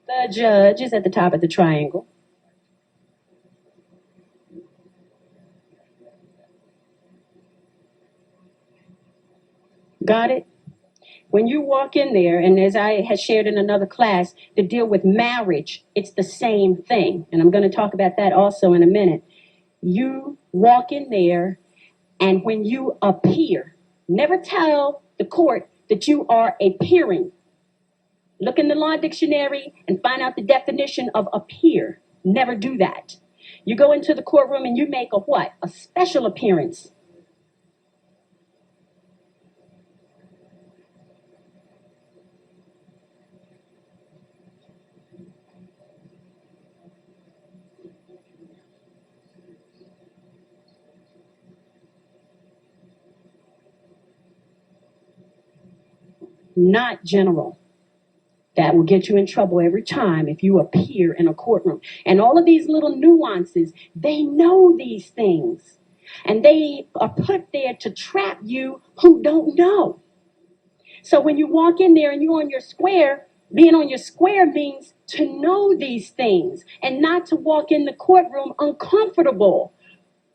S1: The judge is at the top of the triangle. Got it? When you walk in there, and as I had shared in another class, to deal with marriage, it's the same thing. And I'm going to talk about that also in a minute. You walk in there, and when you appear, never tell the court that you are appearing. Look in the law dictionary and find out the definition of appear. Never do that. You go into the courtroom and you make a what? A special appearance. Not general. That will get you in trouble every time if you appear in a courtroom. And all of these little nuances, they know these things. And they are put there to trap you who don't know. So when you walk in there and you're on your square, being on your square means to know these things and not to walk in the courtroom uncomfortable.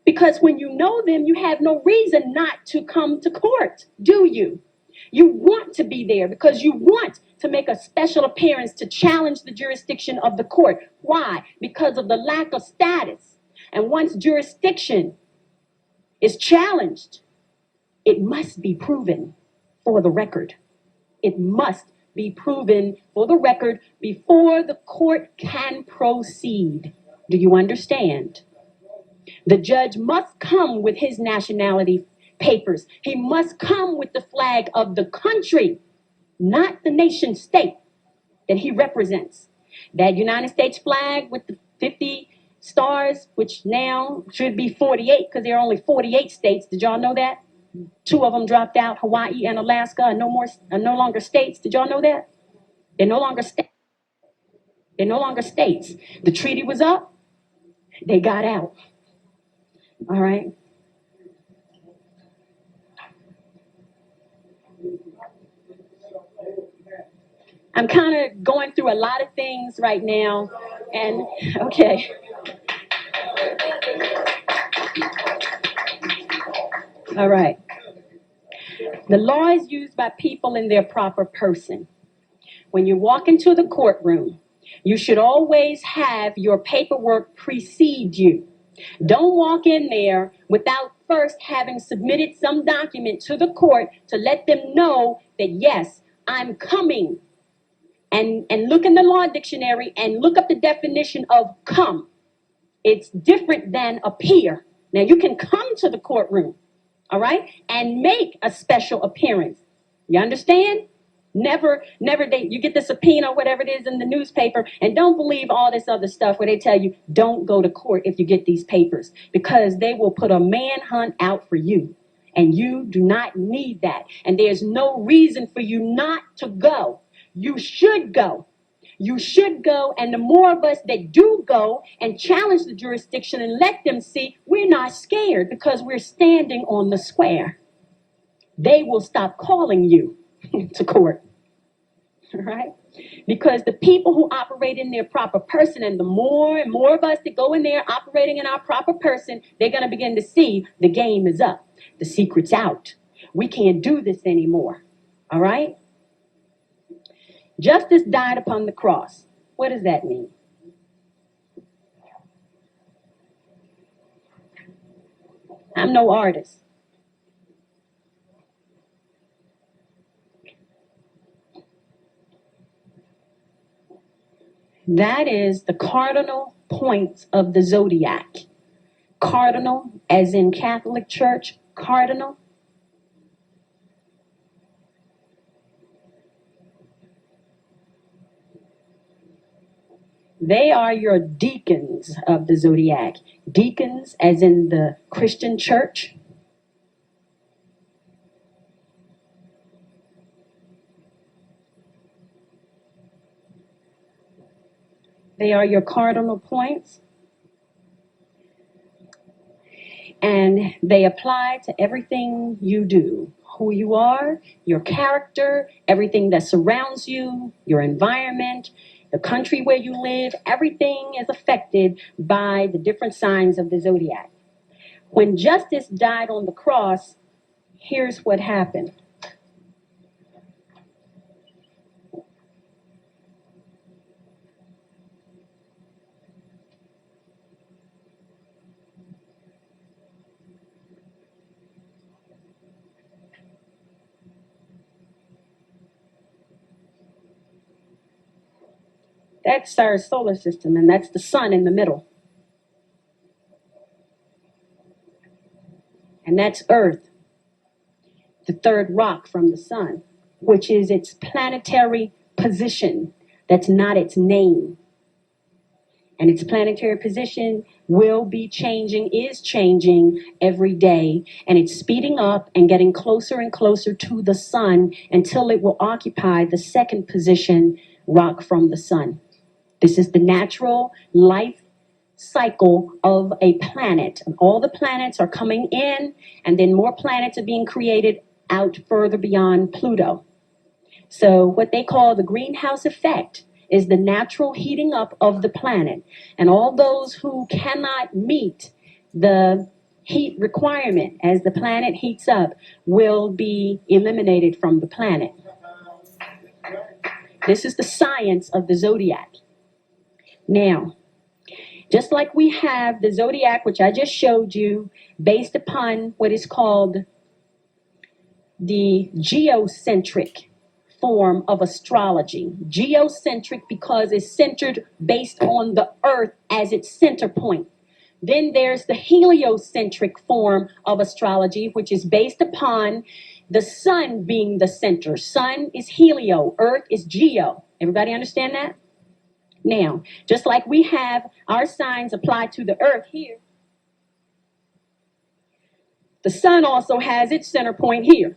S1: Because when you know them, you have no reason not to come to court, do you? You want to be there because you want to make a special appearance to challenge the jurisdiction of the court. Why? Because of the lack of status. And once jurisdiction is challenged, it must be proven for the record. It must be proven for the record before the court can proceed. Do you understand? The judge must come with his nationality papers. He must come with the flag of the country, not the nation state that he represents. That United States flag with the 50 stars, which now should be 48 because there are only 48 states. Did y'all know that? Two of them dropped out, Hawaii and Alaska, are no longer states. Did y'all know that? They're no longer states. They're no longer states. The treaty was up. They got out. All right. I'm kind of going through a lot of things right now. And, okay. All right. The law is used by people in their proper person. When you walk into the courtroom, you should always have your paperwork precede you. Don't walk in there without first having submitted some document to the court to let them know that, yes, I'm coming. And look in the law dictionary and look up the definition of come. It's different than appear. Now, you can come to the courtroom, all right, and make a special appearance. You understand? Never, you get the subpoena, whatever it is in the newspaper, and don't believe all this other stuff where they tell you, don't go to court if you get these papers, because they will put a manhunt out for you, and you do not need that. And there's no reason for you not to go. You should go. You should go, and the more of us that do go and challenge the jurisdiction and let them see we're not scared because we're standing on the square, they will stop calling you to court, right? Because the people who operate in their proper person, and the more and more of us that go in there operating in our proper person, they're going to begin to see the game is up. The secret's out. We can't do this anymore, all right? Justice died upon the cross. What does that mean? I'm no artist. That is the cardinal points of the zodiac. Cardinal, as in Catholic Church, cardinal. They are your deacons of the zodiac. Deacons, as in the Christian church. They are your cardinal points. And they apply to everything you do. Who you are, your character, everything that surrounds you, your environment, the country where you live, everything is affected by the different signs of the zodiac. When justice died on the cross, here's what happened. That's our solar system, and that's the sun in the middle. And that's Earth, the third rock from the sun, which is its planetary position. That's not its name. And its planetary position will be changing, is changing every day. And it's speeding up and getting closer and closer to the sun until it will occupy the second position, rock from the sun. This is the natural life cycle of a planet. All the planets are coming in, and then more planets are being created out further beyond Pluto. So what they call the greenhouse effect is the natural heating up of the planet. And all those who cannot meet the heat requirement as the planet heats up will be eliminated from the planet. This is the science of the zodiac. Now, just like we have the zodiac, which I just showed you, based upon what is called the geocentric form of astrology. Geocentric because it's centered based on the earth as its center point. Then there's the heliocentric form of astrology, which is based upon the sun being the center. Sun is helio, earth is geo. Everybody understand that? Now, just like we have our signs applied to the earth here, The sun also has its center point here.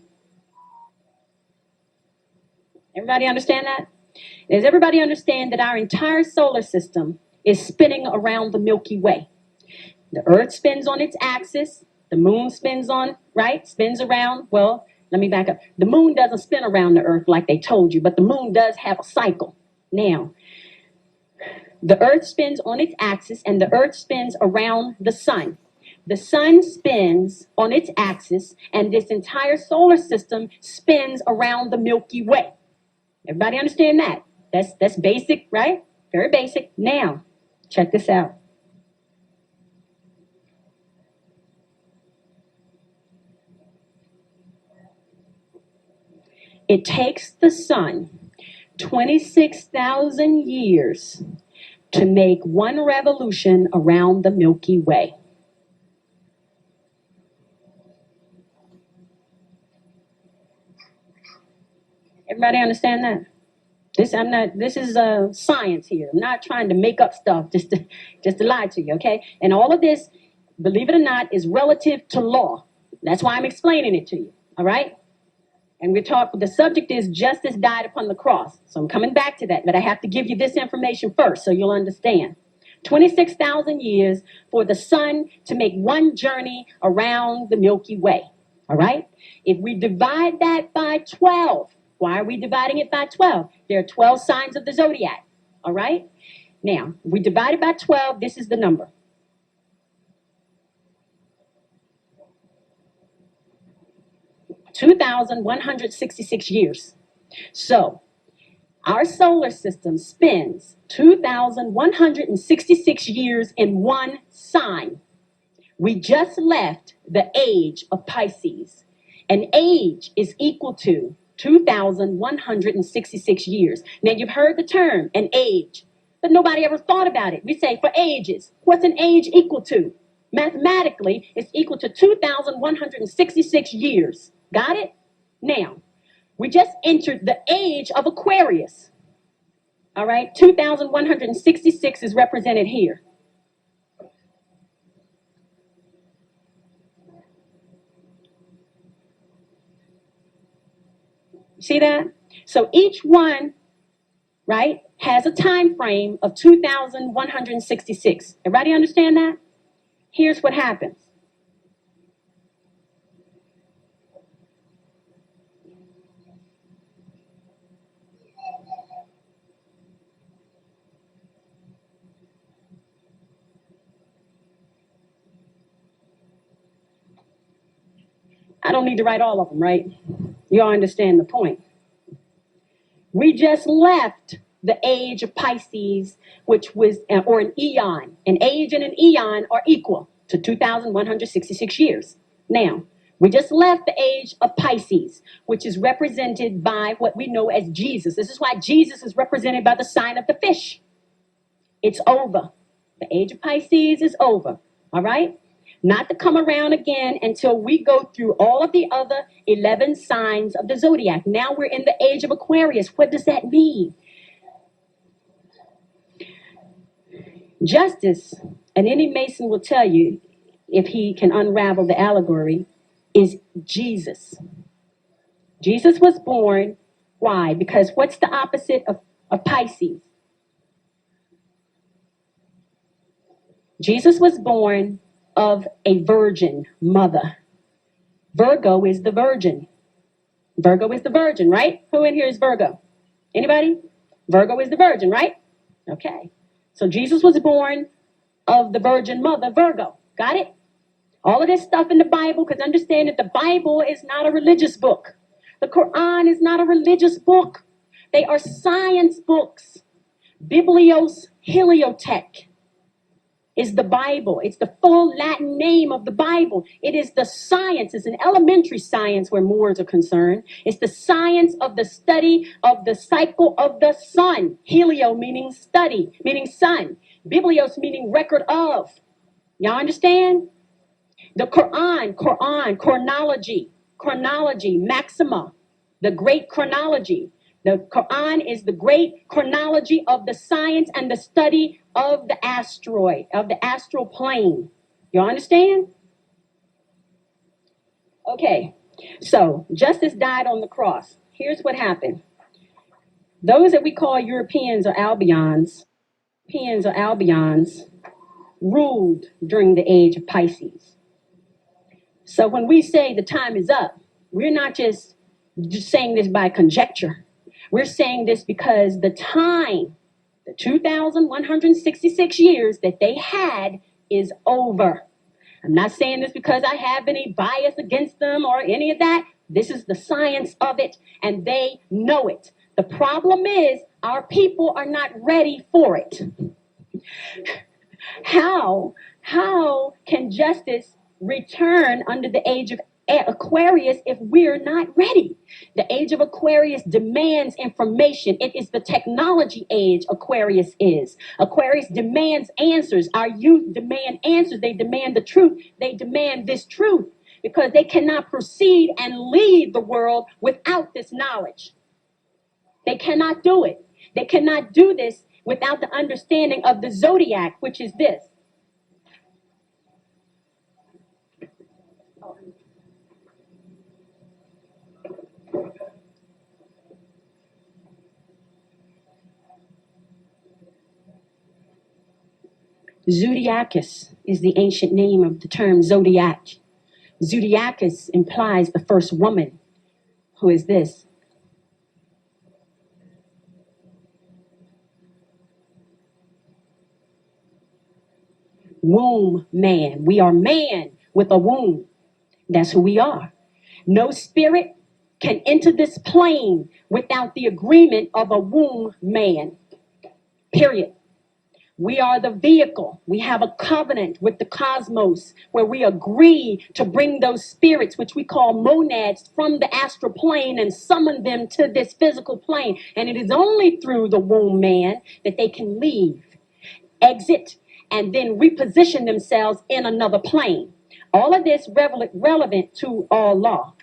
S1: Everybody understand that? Does everybody understand that our entire solar system is spinning around the Milky Way? The Earth spins on its axis. The moon spins on, right? Spins around. Well, let me back up. The moon doesn't spin around the Earth like they told you, but the moon does have a cycle. Now, the Earth spins on its axis, and the Earth spins around the sun. The sun spins on its axis, and this entire solar system spins around the Milky Way. Everybody understand that? That's basic, right? Very basic. Now, check this out. It takes the sun 26,000 years to make one revolution around the Milky Way. Everybody understand that? This is science here. I'm not trying to make up stuff just to lie to you, okay? And all of this, believe it or not, is relative to law. That's why I'm explaining it to you, all right? And the subject is justice died upon the cross. So I'm coming back to that, but I have to give you this information first so you'll understand. 26,000 years for the sun to make one journey around the Milky Way, all right? If we divide that by 12, why are we dividing it by 12? There are 12 signs of the zodiac, all right? Now, we divide it by 12, this is the number. (2,166 years. So, our solar system spins 2,166 years in one sign. We just left the age of Pisces. An age is equal to 2,166 years. Now, you've heard the term, an age, but nobody ever thought about it. We say for ages. What's an age equal to? Mathematically, it's equal to 2,166 years. Got it? Now, we just entered the age of Aquarius. All right, 2,166 is represented here. See that? So each one, right, has a time frame of 2,166. Everybody understand that? Here's what happens. I don't need to write all of them, right? You all understand the point. We just left the age of Pisces, which was, or an eon. An age and an eon are equal to 2,166 years. Now, we just left the age of Pisces, which is represented by what we know as Jesus. This is why Jesus is represented by the sign of the fish. It's over. The age of Pisces is over, all right? Not to come around again until we go through all of the other 11 signs of the zodiac. Now we're in the age of Aquarius. What does that mean? Justice, and any Mason will tell you, if he can unravel the allegory, is Jesus. Jesus was born. Why? Because what's the opposite of Pisces? Jesus was born of a virgin mother. Virgo is the virgin. Virgo is the virgin, right? Who in here is Virgo? Anybody? Virgo is the virgin, right? Okay. So Jesus was born of the virgin mother, Virgo. Got it? All of this stuff in the Bible, because understand that the Bible is not a religious book. The Quran is not a religious book. They are science books. Biblios Heliotech is the Bible. It's the full Latin name of the Bible. It is the science. It's an elementary science where Moors are concerned. It's the science of the study of the cycle of the sun. Helio meaning study, meaning sun. Biblios meaning record of. Y'all understand? The Quran, chronology, maxima, the great chronology. The Quran is the great chronology of the science and the study of the asteroid, of the astral plane. You understand? Okay, so justice died on the cross. Here's what happened. Those that we call Europeans or Albions ruled during the age of Pisces. So when we say the time is up, we're not just saying this by conjecture. We're saying this because the time, the 2,166 years that they had is over. I'm not saying this because I have any bias against them or any of that. This is the science of it, and they know it. The problem is our people are not ready for it. How can justice return under the age of Aquarius if we're not ready? The age of Aquarius demands information. It is the technology age, Aquarius is. Aquarius demands answers. Our youth demand answers. They demand the truth. They demand this truth because they cannot proceed and lead the world without this knowledge. They cannot do it. They cannot do this without the understanding of the zodiac, which is this. Zodiacus is the ancient name of the term zodiac. Zodiacus implies the first woman, who is this. Womb man. We are man with a womb. That's who we are. No spirit can enter this plane without the agreement of a womb man. Period. We are the vehicle. We have a covenant with the cosmos where we agree to bring those spirits, which we call monads, from the astral plane and summon them to this physical plane. And it is only through the womb man that they can leave, exit, and then reposition themselves in another plane. All of this relevant to all law.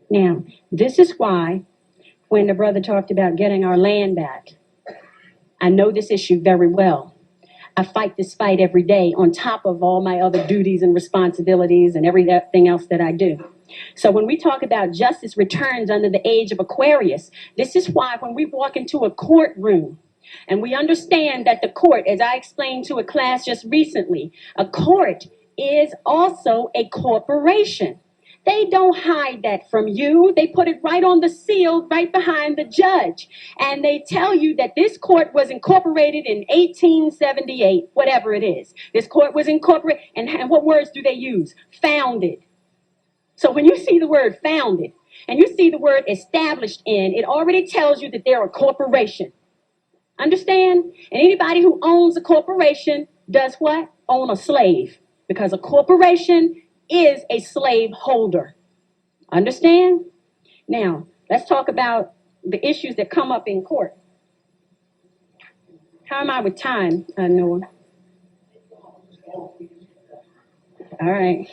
S1: Now, this is why when the brother talked about getting our land back, I know this issue very well. I fight this fight every day on top of all my other duties and responsibilities and everything else that I do. So when we talk about justice returns under the age of Aquarius, this is why when we walk into a courtroom and we understand that the court, as I explained to a class just recently, a court is also a corporation. They don't hide that from you. They put it right on the seal, right behind the judge. And they tell you that this court was incorporated in 1878, whatever it is. This court was incorporated. And what words do they use? Founded. So when you see the word founded and you see the word established in, it already tells you that they're a corporation. Understand? And anybody who owns a corporation does what? Own a slave. Because a corporation is a slave holder. Understand? Now, let's talk about the issues that come up in court. How am I with time, Noah? All right.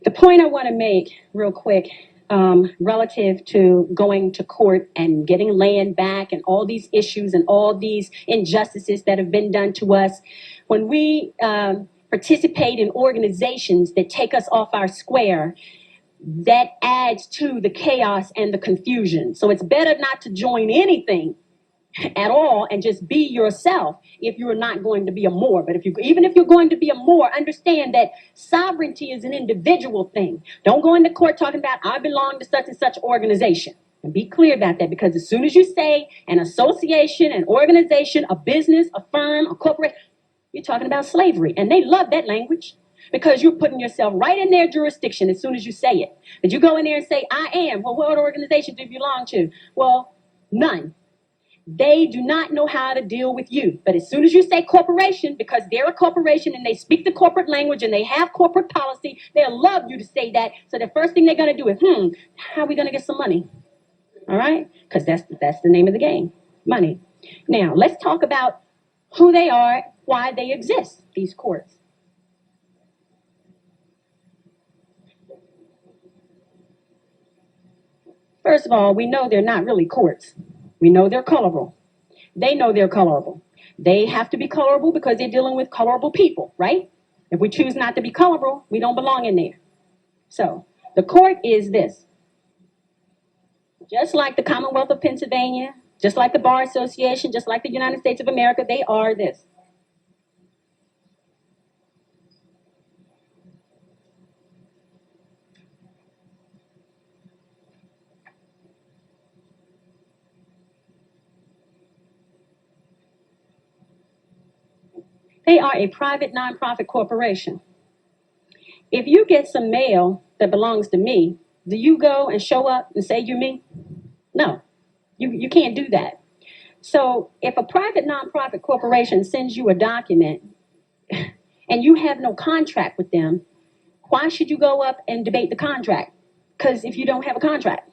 S1: The point I want to make real quick relative to going to court and getting land back and all these issues and all these injustices that have been done to us, when we participate in organizations that take us off our square, that adds to the chaos and the confusion. So it's better not to join anything at all and just be yourself if you're not going to be a Moor. But even if you're going to be a Moor, understand that sovereignty is an individual thing. Don't go into court talking about I belong to such and such organization. And be clear about that, because as soon as you say an association, an organization, a business, a firm, a corporation, you're talking about slavery. And they love that language because you're putting yourself right in their jurisdiction as soon as you say it. But you go in there and say, I am. Well, what organization do you belong to? Well, none. They do not know how to deal with you. But as soon as you say corporation, because they're a corporation and they speak the corporate language and they have corporate policy, they'll love you to say that. So the first thing they're going to do is, how are we going to get some money? All right? Because that's the name of the game, money. Now, let's talk about who they are, why they exist, these courts. First of all, we know they're not really courts. We know they're colorable. They know they're colorable. They have to be colorable because they're dealing with colorable people, right? If we choose not to be colorable, we don't belong in there. So the court is this. Just like the Commonwealth of Pennsylvania, just like the Bar Association, just like the United States of America, they are this. They are a private nonprofit corporation. If you get some mail that belongs to me, do you go and show up and say you're me? No, you can't do that. So if a private nonprofit corporation sends you a document and you have no contract with them, why should you go up and debate the contract? Because if you don't have a contract,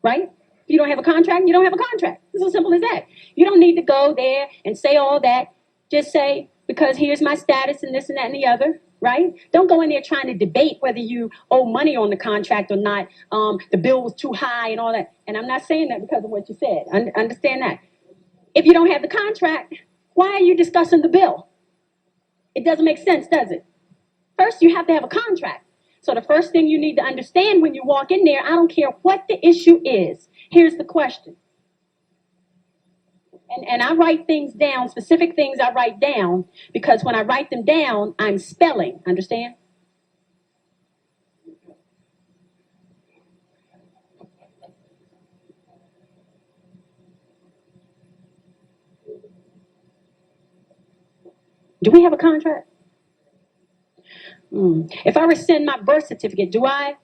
S1: right? If you don't have a contract, you don't have a contract. It's as simple as that. You don't need to go there and say all that. Just say, because here's my status and this and that and the other, right? Don't go in there trying to debate whether you owe money on the contract or not. The bill was too high and all that. And I'm not saying that because of what you said. Understand that. If you don't have the contract, why are you discussing the bill? It doesn't make sense, does it? First, you have to have a contract. So the first thing you need to understand when you walk in there, I don't care what the issue is. Here's the question. And I write things down, specific things I write down, because when I write them down, I'm spelling. Understand? Do we have a contract? If I rescind my birth certificate, do I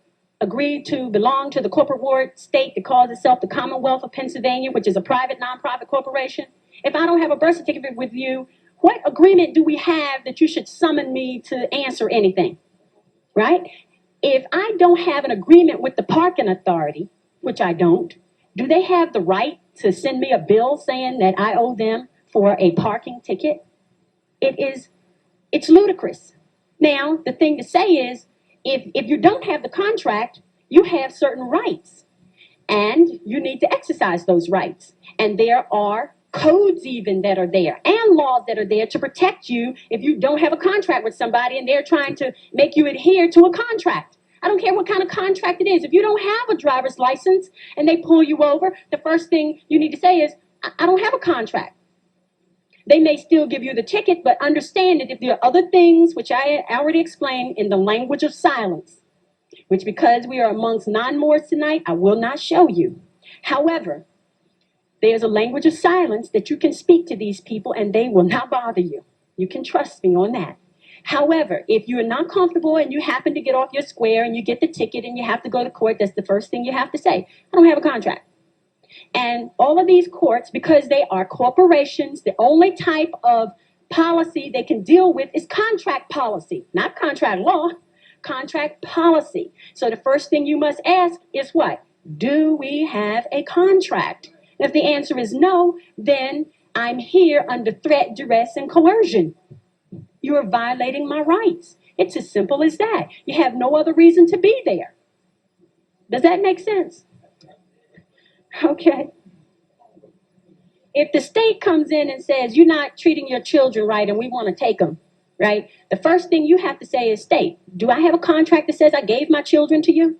S1: agree to belong to the corporate ward state that calls itself the Commonwealth of Pennsylvania, which is a private nonprofit corporation? If I don't have a birth certificate with you, what agreement do we have that you should summon me to answer anything? Right? If I don't have an agreement with the parking authority, which I don't, do they have the right to send me a bill saying that I owe them for a parking ticket? It's ludicrous. Now, the thing to say is, if you don't have the contract, you have certain rights, and you need to exercise those rights. And there are codes even that are there, and laws that are there to protect you if you don't have a contract with somebody and they're trying to make you adhere to a contract. I don't care what kind of contract it is. If you don't have a driver's license and they pull you over, the first thing you need to say is, I don't have a contract. They may still give you the ticket, but understand that if there are other things, which I already explained in the language of silence, which because we are amongst non-Moors tonight, I will not show you. However, there's a language of silence that you can speak to these people and they will not bother you. You can trust me on that. However, if you are not comfortable and you happen to get off your square and you get the ticket and you have to go to court, that's the first thing you have to say. I don't have a contract. And all of these courts, because they are corporations, the only type of policy they can deal with is contract policy, not contract law, contract policy. So the first thing you must ask is what? Do we have a contract? And if the answer is no, then I'm here under threat, duress, and coercion. You are violating my rights. It's as simple as that. You have no other reason to be there. Does that make sense? Okay. If the state comes in and says, you're not treating your children right and we want to take them, right? The first thing you have to say is, state, do I have a contract that says I gave my children to you?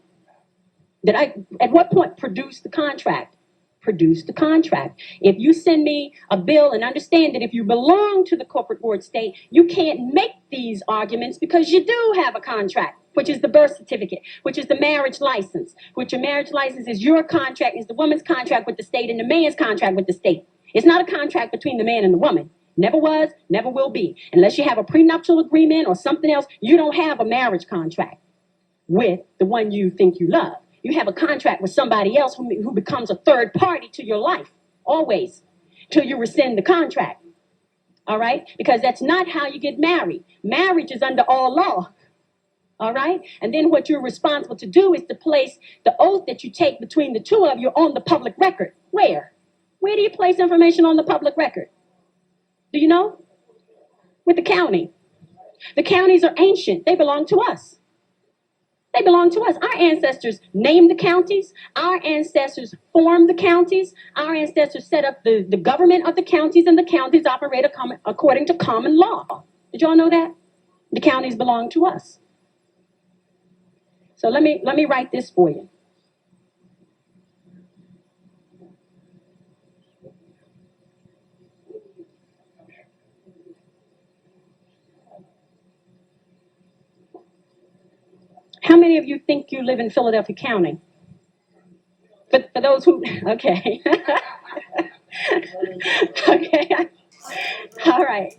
S1: Did I, at what point, produce the contract? Produce the contract. If you send me a bill, and understand that if you belong to the corporate board state, you can't make these arguments because you do have a contract, which is the birth certificate, which is the marriage license, which your marriage license is your contract, is the woman's contract with the state and the man's contract with the state. It's not a contract between the man and the woman. Never was, never will be. Unless you have a prenuptial agreement or something else, you don't have a marriage contract with the one you think you love. You have a contract with somebody else who becomes a third party to your life, always, till you rescind the contract. All right? Because that's not how you get married. Marriage is under all law. All right? And then what you're responsible to do is to place the oath that you take between the two of you on the public record. Where? Where do you place information on the public record? Do you know? With the county. The counties are ancient. They belong to us. They belong to us. Our ancestors named the counties. Our ancestors formed the counties. Our ancestors set up the government of the counties, and the counties operate according to common law. Did y'all know that? The counties belong to us. So let me write this for you. How many of you think you live in Philadelphia County? For those who, okay. Okay. All right.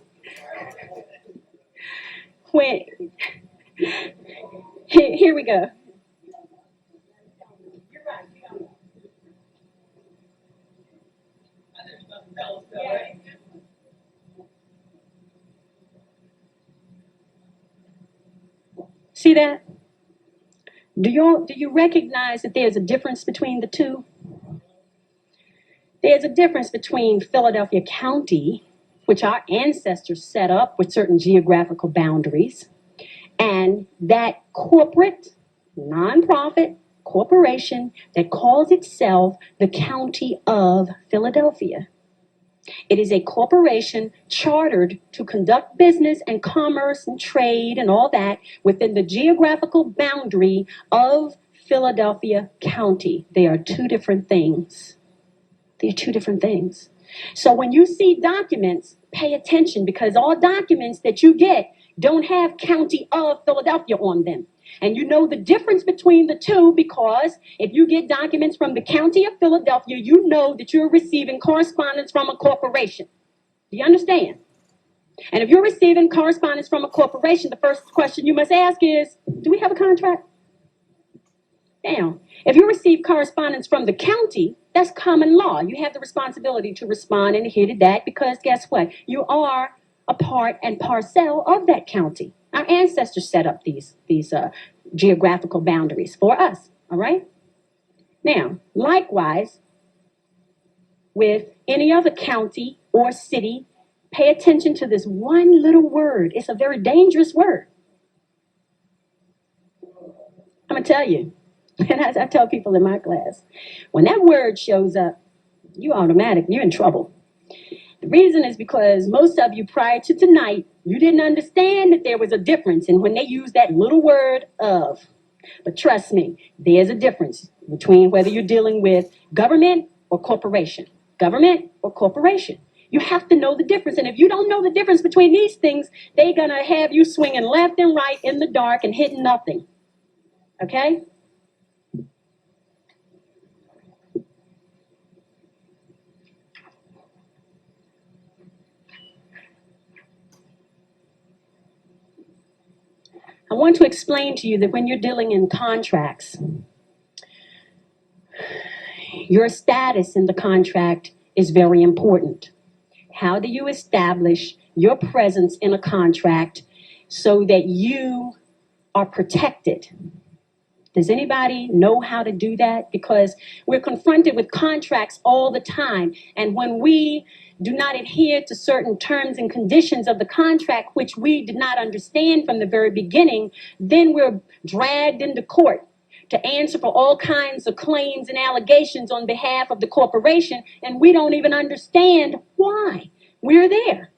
S1: Here we go. See that? Do you recognize that there's a difference between the two? There's a difference between Philadelphia County, which our ancestors set up with certain geographical boundaries, and that corporate, nonprofit corporation that calls itself the County of Philadelphia. It is a corporation chartered to conduct business and commerce and trade and all that within the geographical boundary of Philadelphia County. They are two different things. They are two different things. So when you see documents, pay attention, because all documents that you get don't have County of Philadelphia on them. And you know the difference between the two, because if you get documents from the County of Philadelphia, you know that you're receiving correspondence from a corporation. Do you understand? And if you're receiving correspondence from a corporation, the first question you must ask is, do we have a contract? Now, if you receive correspondence from the county, that's common law. You have the responsibility to respond and adhere to that, because guess what? You are a part and parcel of that county. Our ancestors set up these geographical boundaries for us, all right? Now, likewise, with any other county or city, pay attention to this one little word. It's a very dangerous word. I'm going to tell you, and as I tell people in my class, when that word shows up, you're in trouble. The reason is because most of you prior to tonight, you didn't understand that there was a difference in when they use that little word of. But trust me, there's a difference between whether you're dealing with government or corporation. Government or corporation. You have to know the difference. And if you don't know the difference between these things, they're going to have you swinging left and right in the dark and hitting nothing. Okay? I want to explain to you that when you're dealing in contracts, your status in the contract is very important. How do you establish your presence in a contract so that you are protected? Does anybody know how to do that? Because we're confronted with contracts all the time. And when we do not adhere to certain terms and conditions of the contract, which we did not understand from the very beginning, then we're dragged into court to answer for all kinds of claims and allegations on behalf of the corporation, and we don't even understand why we're there.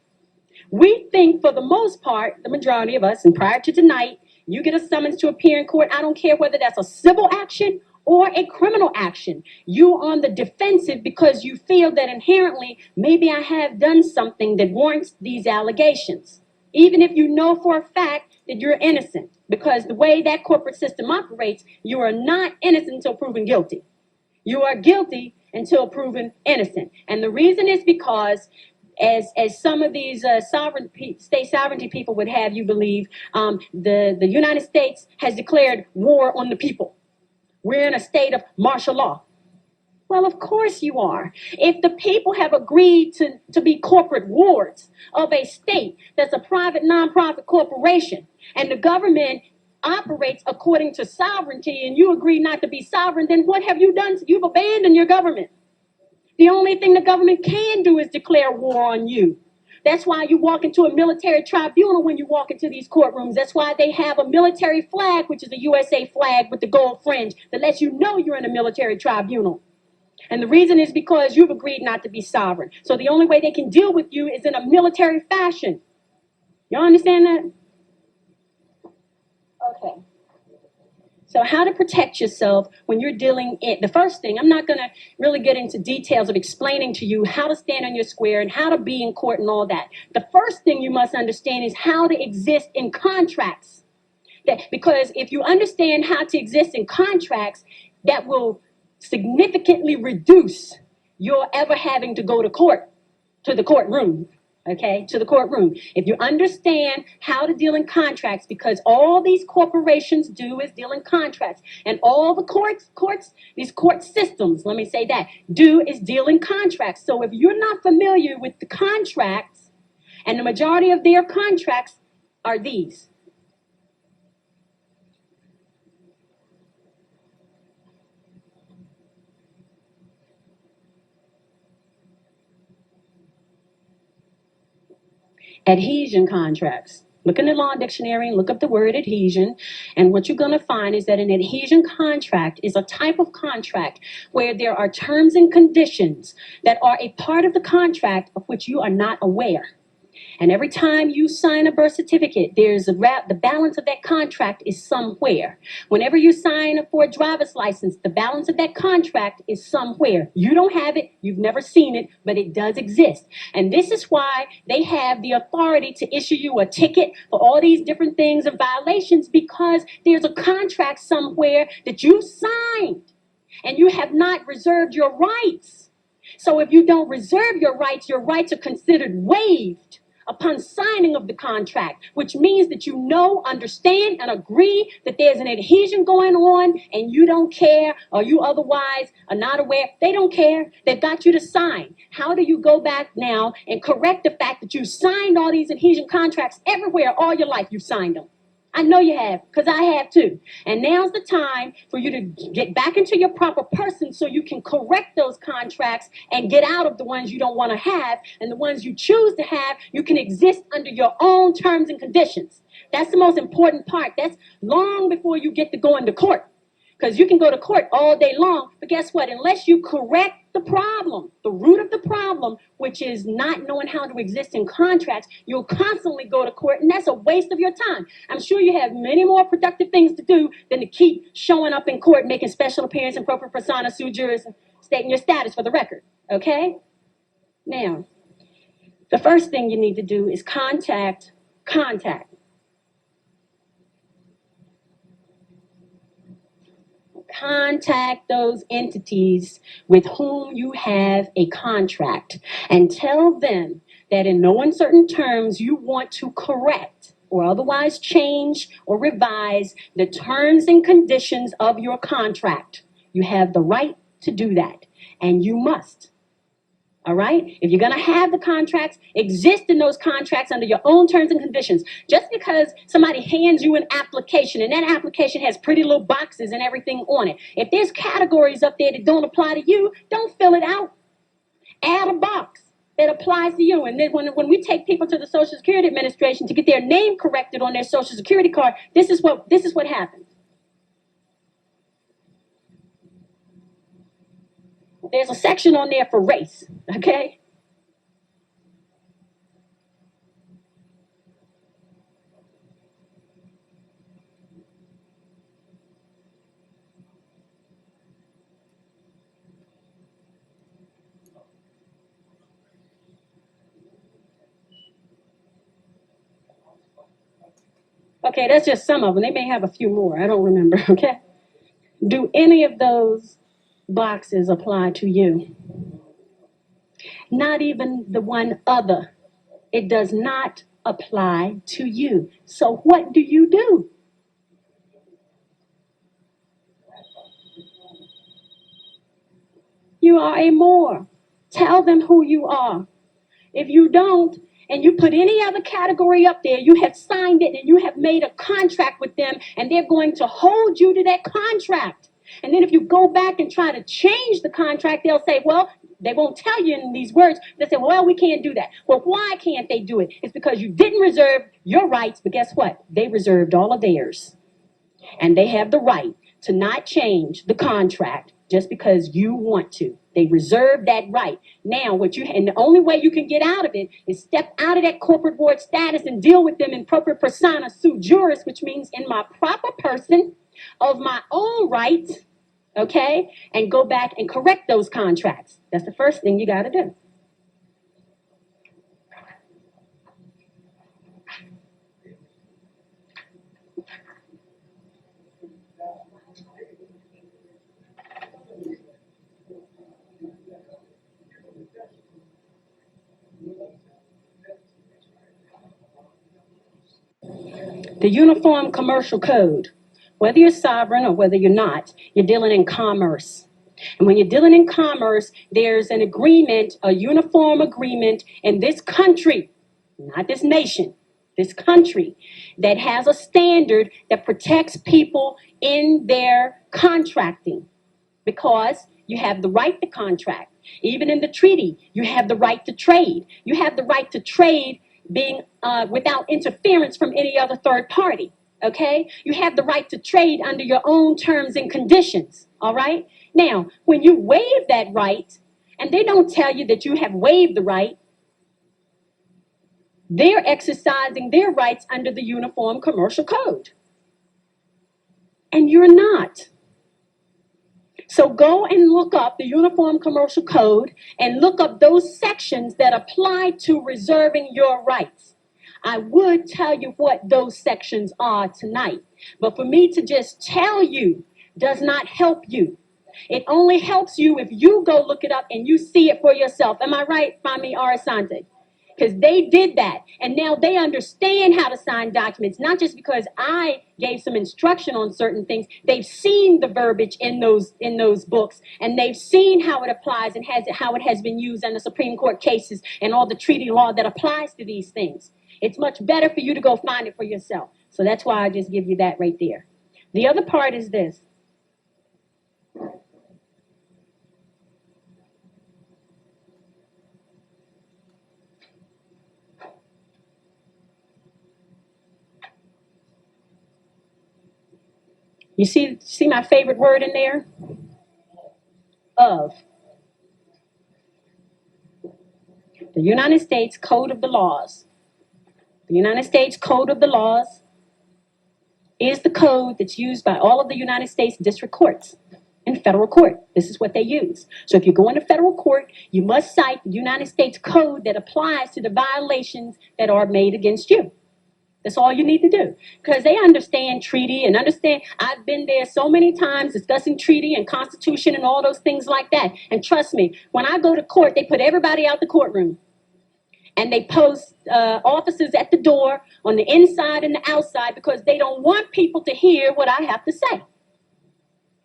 S1: We think, for the most part, the majority of us, and prior to tonight, you get a summons to appear in court. I don't care whether that's a civil action or a criminal action. You're on the defensive because you feel that inherently, maybe I have done something that warrants these allegations, even if you know for a fact that you're innocent. Because the way that corporate system operates, you are not innocent until proven guilty. You are guilty until proven innocent. And the reason is because, as some of these state sovereignty people would have you believe, the United States has declared war on the people. We're in a state of martial law. Well, of course you are. If the people have agreed to be corporate wards of a state that's a private, nonprofit corporation, and the government operates according to sovereignty, and you agree not to be sovereign, then what have you done? You've abandoned your government. The only thing the government can do is declare war on you. That's why you walk into a military tribunal when you walk into these courtrooms. That's why they have a military flag, which is a USA flag with the gold fringe, that lets you know you're in a military tribunal. And the reason is because you've agreed not to be sovereign. So the only way they can deal with you is in a military fashion. Y'all understand that? Okay. So how to protect yourself when you're dealing in, the first thing, I'm not going to really get into details of explaining to you how to stand on your square and how to be in court and all that. The first thing you must understand is how to exist in contracts. Because if you understand how to exist in contracts, that will significantly reduce your ever having to go to court, to the courtroom. Okay, to the courtroom. If you understand how to deal in contracts, because all these corporations do is deal in contracts, and all the courts, these court systems, let me say that, do is deal in contracts. So if you're not familiar with the contracts, and the majority of their contracts are these. Adhesion contracts. Look in the law dictionary and look up the word adhesion. And what you're going to find is that an adhesion contract is a type of contract where there are terms and conditions that are a part of the contract of which you are not aware. And every time you sign a birth certificate, there's the balance of that contract is somewhere. Whenever you sign for a driver's license, the balance of that contract is somewhere. You don't have it, you've never seen it, but it does exist. And this is why they have the authority to issue you a ticket for all these different things and violations, because there's a contract somewhere that you signed and you have not reserved your rights. So if you don't reserve your rights are considered waived upon signing of the contract, which means that you know, understand, and agree that there's an adhesion going on and you don't care, or you otherwise are not aware. They don't care. They've got you to sign. How do you go back now and correct the fact that you signed all these adhesion contracts everywhere all your life? You've signed them. I know you have, because I have too. And now's the time for you to get back into your proper person so you can correct those contracts and get out of the ones you don't want to have. And the ones you choose to have, you can exist under your own terms and conditions. That's the most important part. That's long before you get to go into court. Because you can go to court all day long, but guess what? Unless you correct the problem, the root of the problem, which is not knowing how to exist in contracts, you'll constantly go to court, and that's a waste of your time. I'm sure you have many more productive things to do than to keep showing up in court, making special appearance and propria persona, sui juris, and stating your status for the record, okay? Now, the first thing you need to do is contact. Contact those entities with whom you have a contract and tell them that in no uncertain terms you want to correct or otherwise change or revise the terms and conditions of your contract. You have the right to do that, and you must. All right? If you're going to have the contracts, exist in those contracts under your own terms and conditions. Just because somebody hands you an application and that application has pretty little boxes and everything on it, if there's categories up there that don't apply to you, don't fill it out. Add a box that applies to you. And then when we take people to the Social Security Administration to get their name corrected on their Social Security card, this is what happens. There's a section on there for race, okay? Okay, that's just some of them. They may have a few more. I don't remember, okay? Do any of those boxes apply to you? Not even the one other. It does not apply to you. So what do? You are a Moor. Tell them who you are. If you don't, and you put any other category up there, you have signed it and you have made a contract with them, and they're going to hold you to that contract. And then if you go back and try to change the contract, they'll say, well, they won't tell you in these words. They'll say, well, we can't do that. Well, why can't they do it? It's because you didn't reserve your rights, but guess what? They reserved all of theirs. And they have the right to not change the contract just because you want to. They reserve that right. Now, and the only way you can get out of it is step out of that corporate board status and deal with them in propria persona sui juris, which means in my proper person of my own right, okay, and go back and correct those contracts. That's the first thing you got to do. The Uniform Commercial Code. Whether you're sovereign or whether you're not, you're dealing in commerce. And when you're dealing in commerce, there's an agreement, a uniform agreement in this country, not this nation, this country, that has a standard that protects people in their contracting, because you have the right to contract. Even in the treaty, you have the right to trade. You have the right to trade being without interference from any other third party, okay? You have the right to trade under your own terms and conditions, all right? Now, when you waive that right, and they don't tell you that you have waived the right, they're exercising their rights under the Uniform Commercial Code. And you're not. So go and look up the Uniform Commercial Code and look up those sections that apply to reserving your rights. I would tell you what those sections are tonight, but for me to just tell you does not help you. It only helps you if you go look it up and you see it for yourself. Am I right, Mami Arasante? Because they did that, and now they understand how to sign documents, not just because I gave some instruction on certain things. They've seen the verbiage in those books, and they've seen how it applies and how it has been used in the Supreme Court cases and all the treaty law that applies to these things. It's much better for you to go find it for yourself. So that's why I just give you that right there. The other part is this. You see my favorite word in there? Of. The United States Code of the Laws. The United States Code of the Laws is the code that's used by all of the United States district courts and federal court. This is what they use. So if you go into federal court, you must cite the United States Code that applies to the violations that are made against you. That's all you need to do, because they understand treaty and understand. I've been there so many times discussing treaty and constitution and all those things like that. And trust me, when I go to court, they put everybody out the courtroom. And they post officers at the door on the inside and the outside because they don't want people to hear what I have to say.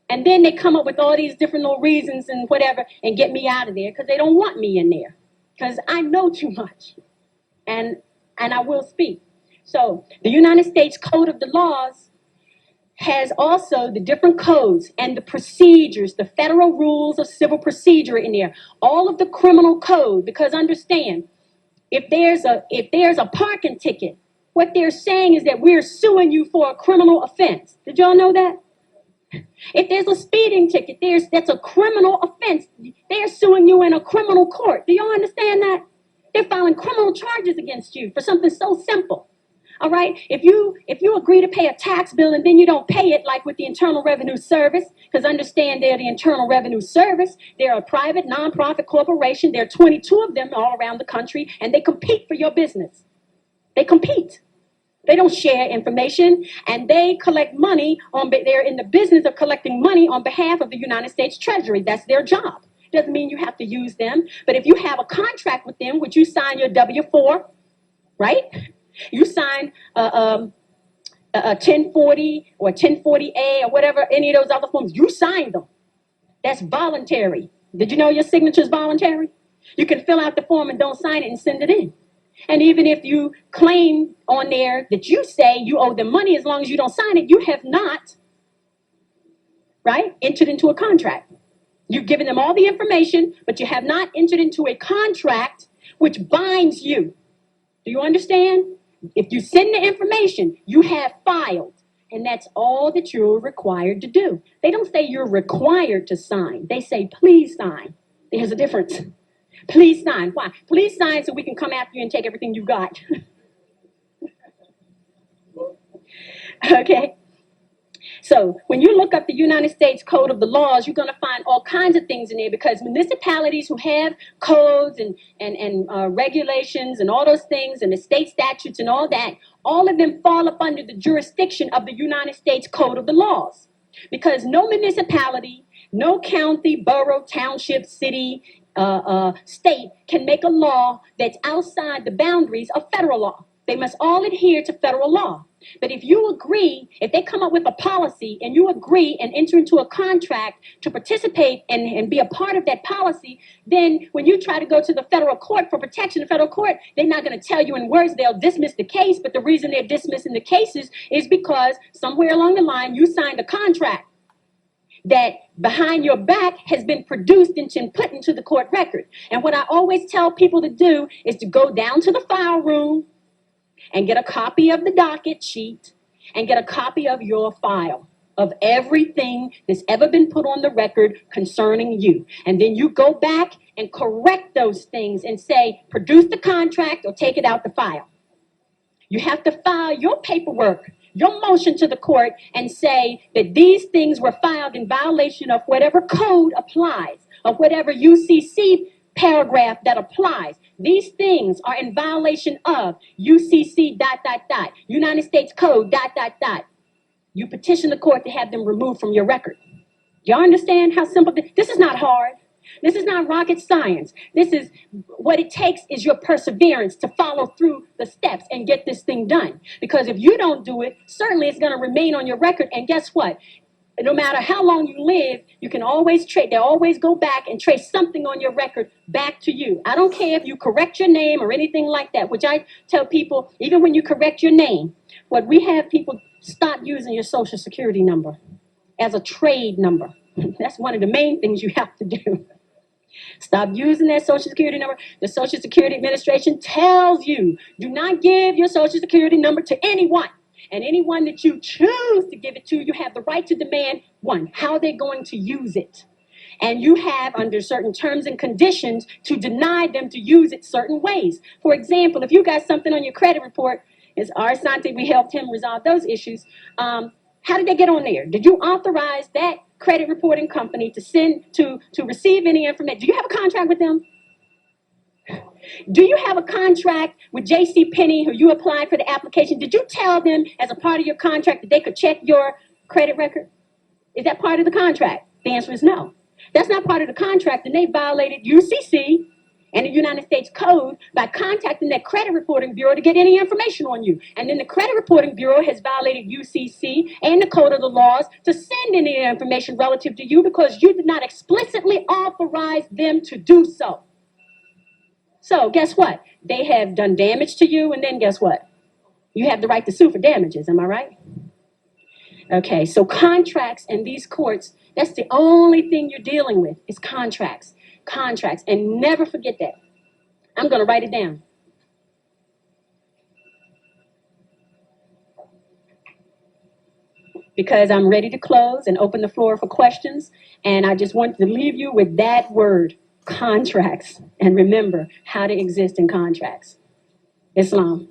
S1: And then they come up with all these different little reasons and whatever and get me out of there because they don't want me in there, because I know too much. And I will speak. So the United States Code of the Laws has also the different codes and the procedures, the federal rules of civil procedure in there, all of the criminal code, because understand, if there's a parking ticket, what they're saying is that we're suing you for a criminal offense. Did y'all know that? If there's a speeding ticket, that's a criminal offense. They're suing you in a criminal court. Do y'all understand that? They're filing criminal charges against you for something so simple. All right, if you agree to pay a tax bill and then you don't pay it, like with the Internal Revenue Service, because understand they're the Internal Revenue Service, they're a private nonprofit corporation. There are 22 of them all around the country, and they compete for your business. They compete. They don't share information, and they collect money they're in the business of collecting money on behalf of the United States Treasury. That's their job. Doesn't mean you have to use them, but if you have a contract with them, which you sign your W-4, right? You sign a 1040 or 1040A or whatever, any of those other forms, you sign them. That's voluntary. Did you know your signature is voluntary? You can fill out the form and don't sign it and send it in. And even if you claim on there that you say you owe them money, as long as you don't sign it, you have not right? Entered into a contract. You've given them all the information, but you have not entered into a contract which binds you. Do you understand? If you send the information, you have filed, and that's all that you're required to do. They don't say you're required to sign. They say, please sign. There's a difference. Please sign. Why? Please sign so we can come after you and take everything you got. Okay? So when you look up the United States Code of the Laws, you're going to find all kinds of things in there, because municipalities who have codes and regulations and all those things and the state statutes and all that, all of them fall up under the jurisdiction of the United States Code of the Laws. Because no municipality, no county, borough, township, city, state can make a law that's outside the boundaries of federal law. They must all adhere to federal law. But if you agree, if they come up with a policy and you agree and enter into a contract to participate and be a part of that policy, then when you try to go to the federal court for protection, the federal court, they're not going to tell you in words they'll dismiss the case. But the reason they're dismissing the cases is because somewhere along the line you signed a contract that behind your back has been produced and put into the court record. And what I always tell people to do is to go down to the file room and get a copy of the docket sheet and get a copy of your file of everything that's ever been put on the record concerning you. And then you go back and correct those things and say, produce the contract or take it out the file. You have to file your paperwork, your motion to the court, and say that these things were filed in violation of whatever code applies, of whatever UCC paragraph that applies. These things are in violation of UCC ... United States Code ... You petition the court to have them removed from your record. Y'all understand how simple this is? Not hard. This is not rocket science. This is what it takes is your perseverance to follow through the steps and get this thing done. Because if you don't do it, certainly it's going to remain on your record. And guess what? No matter how long you live, you can always trace. They always go back and trace something on your record back to you. I don't care if you correct your name or anything like that, which I tell people, even when you correct your name, what we have people stop using your social security number as a trade number. That's one of the main things you have to do. Stop using that social security number. The Social Security Administration tells you, do not give your social security number to anyone. And anyone that you choose to give it to, you have the right to demand, one, how they're going to use it. And you have, under certain terms and conditions, to deny them to use it certain ways. For example, if you got something on your credit report, as Arsante, we helped him resolve those issues. How did they get on there? Did you authorize that credit reporting company to send, to receive any information? Do you have a contract with them? Do you have a contract with J.C. Penney, who you applied for the application? Did you tell them as a part of your contract that they could check your credit record? Is that part of the contract? The answer is no. That's not part of the contract, and they violated UCC and the United States Code by contacting that credit reporting bureau to get any information on you. And then the credit reporting bureau has violated UCC and the Code of the Laws to send any information relative to you because you did not explicitly authorize them to do so. So guess what? They have done damage to you, and then guess what? You have the right to sue for damages, am I right? Okay, so contracts in these courts, that's the only thing you're dealing with is contracts. Contracts, and never forget that. I'm going to write it down. Because I'm ready to close and open the floor for questions, and I just want to leave you with that word. Contracts, and remember how to exist in contracts. Islam.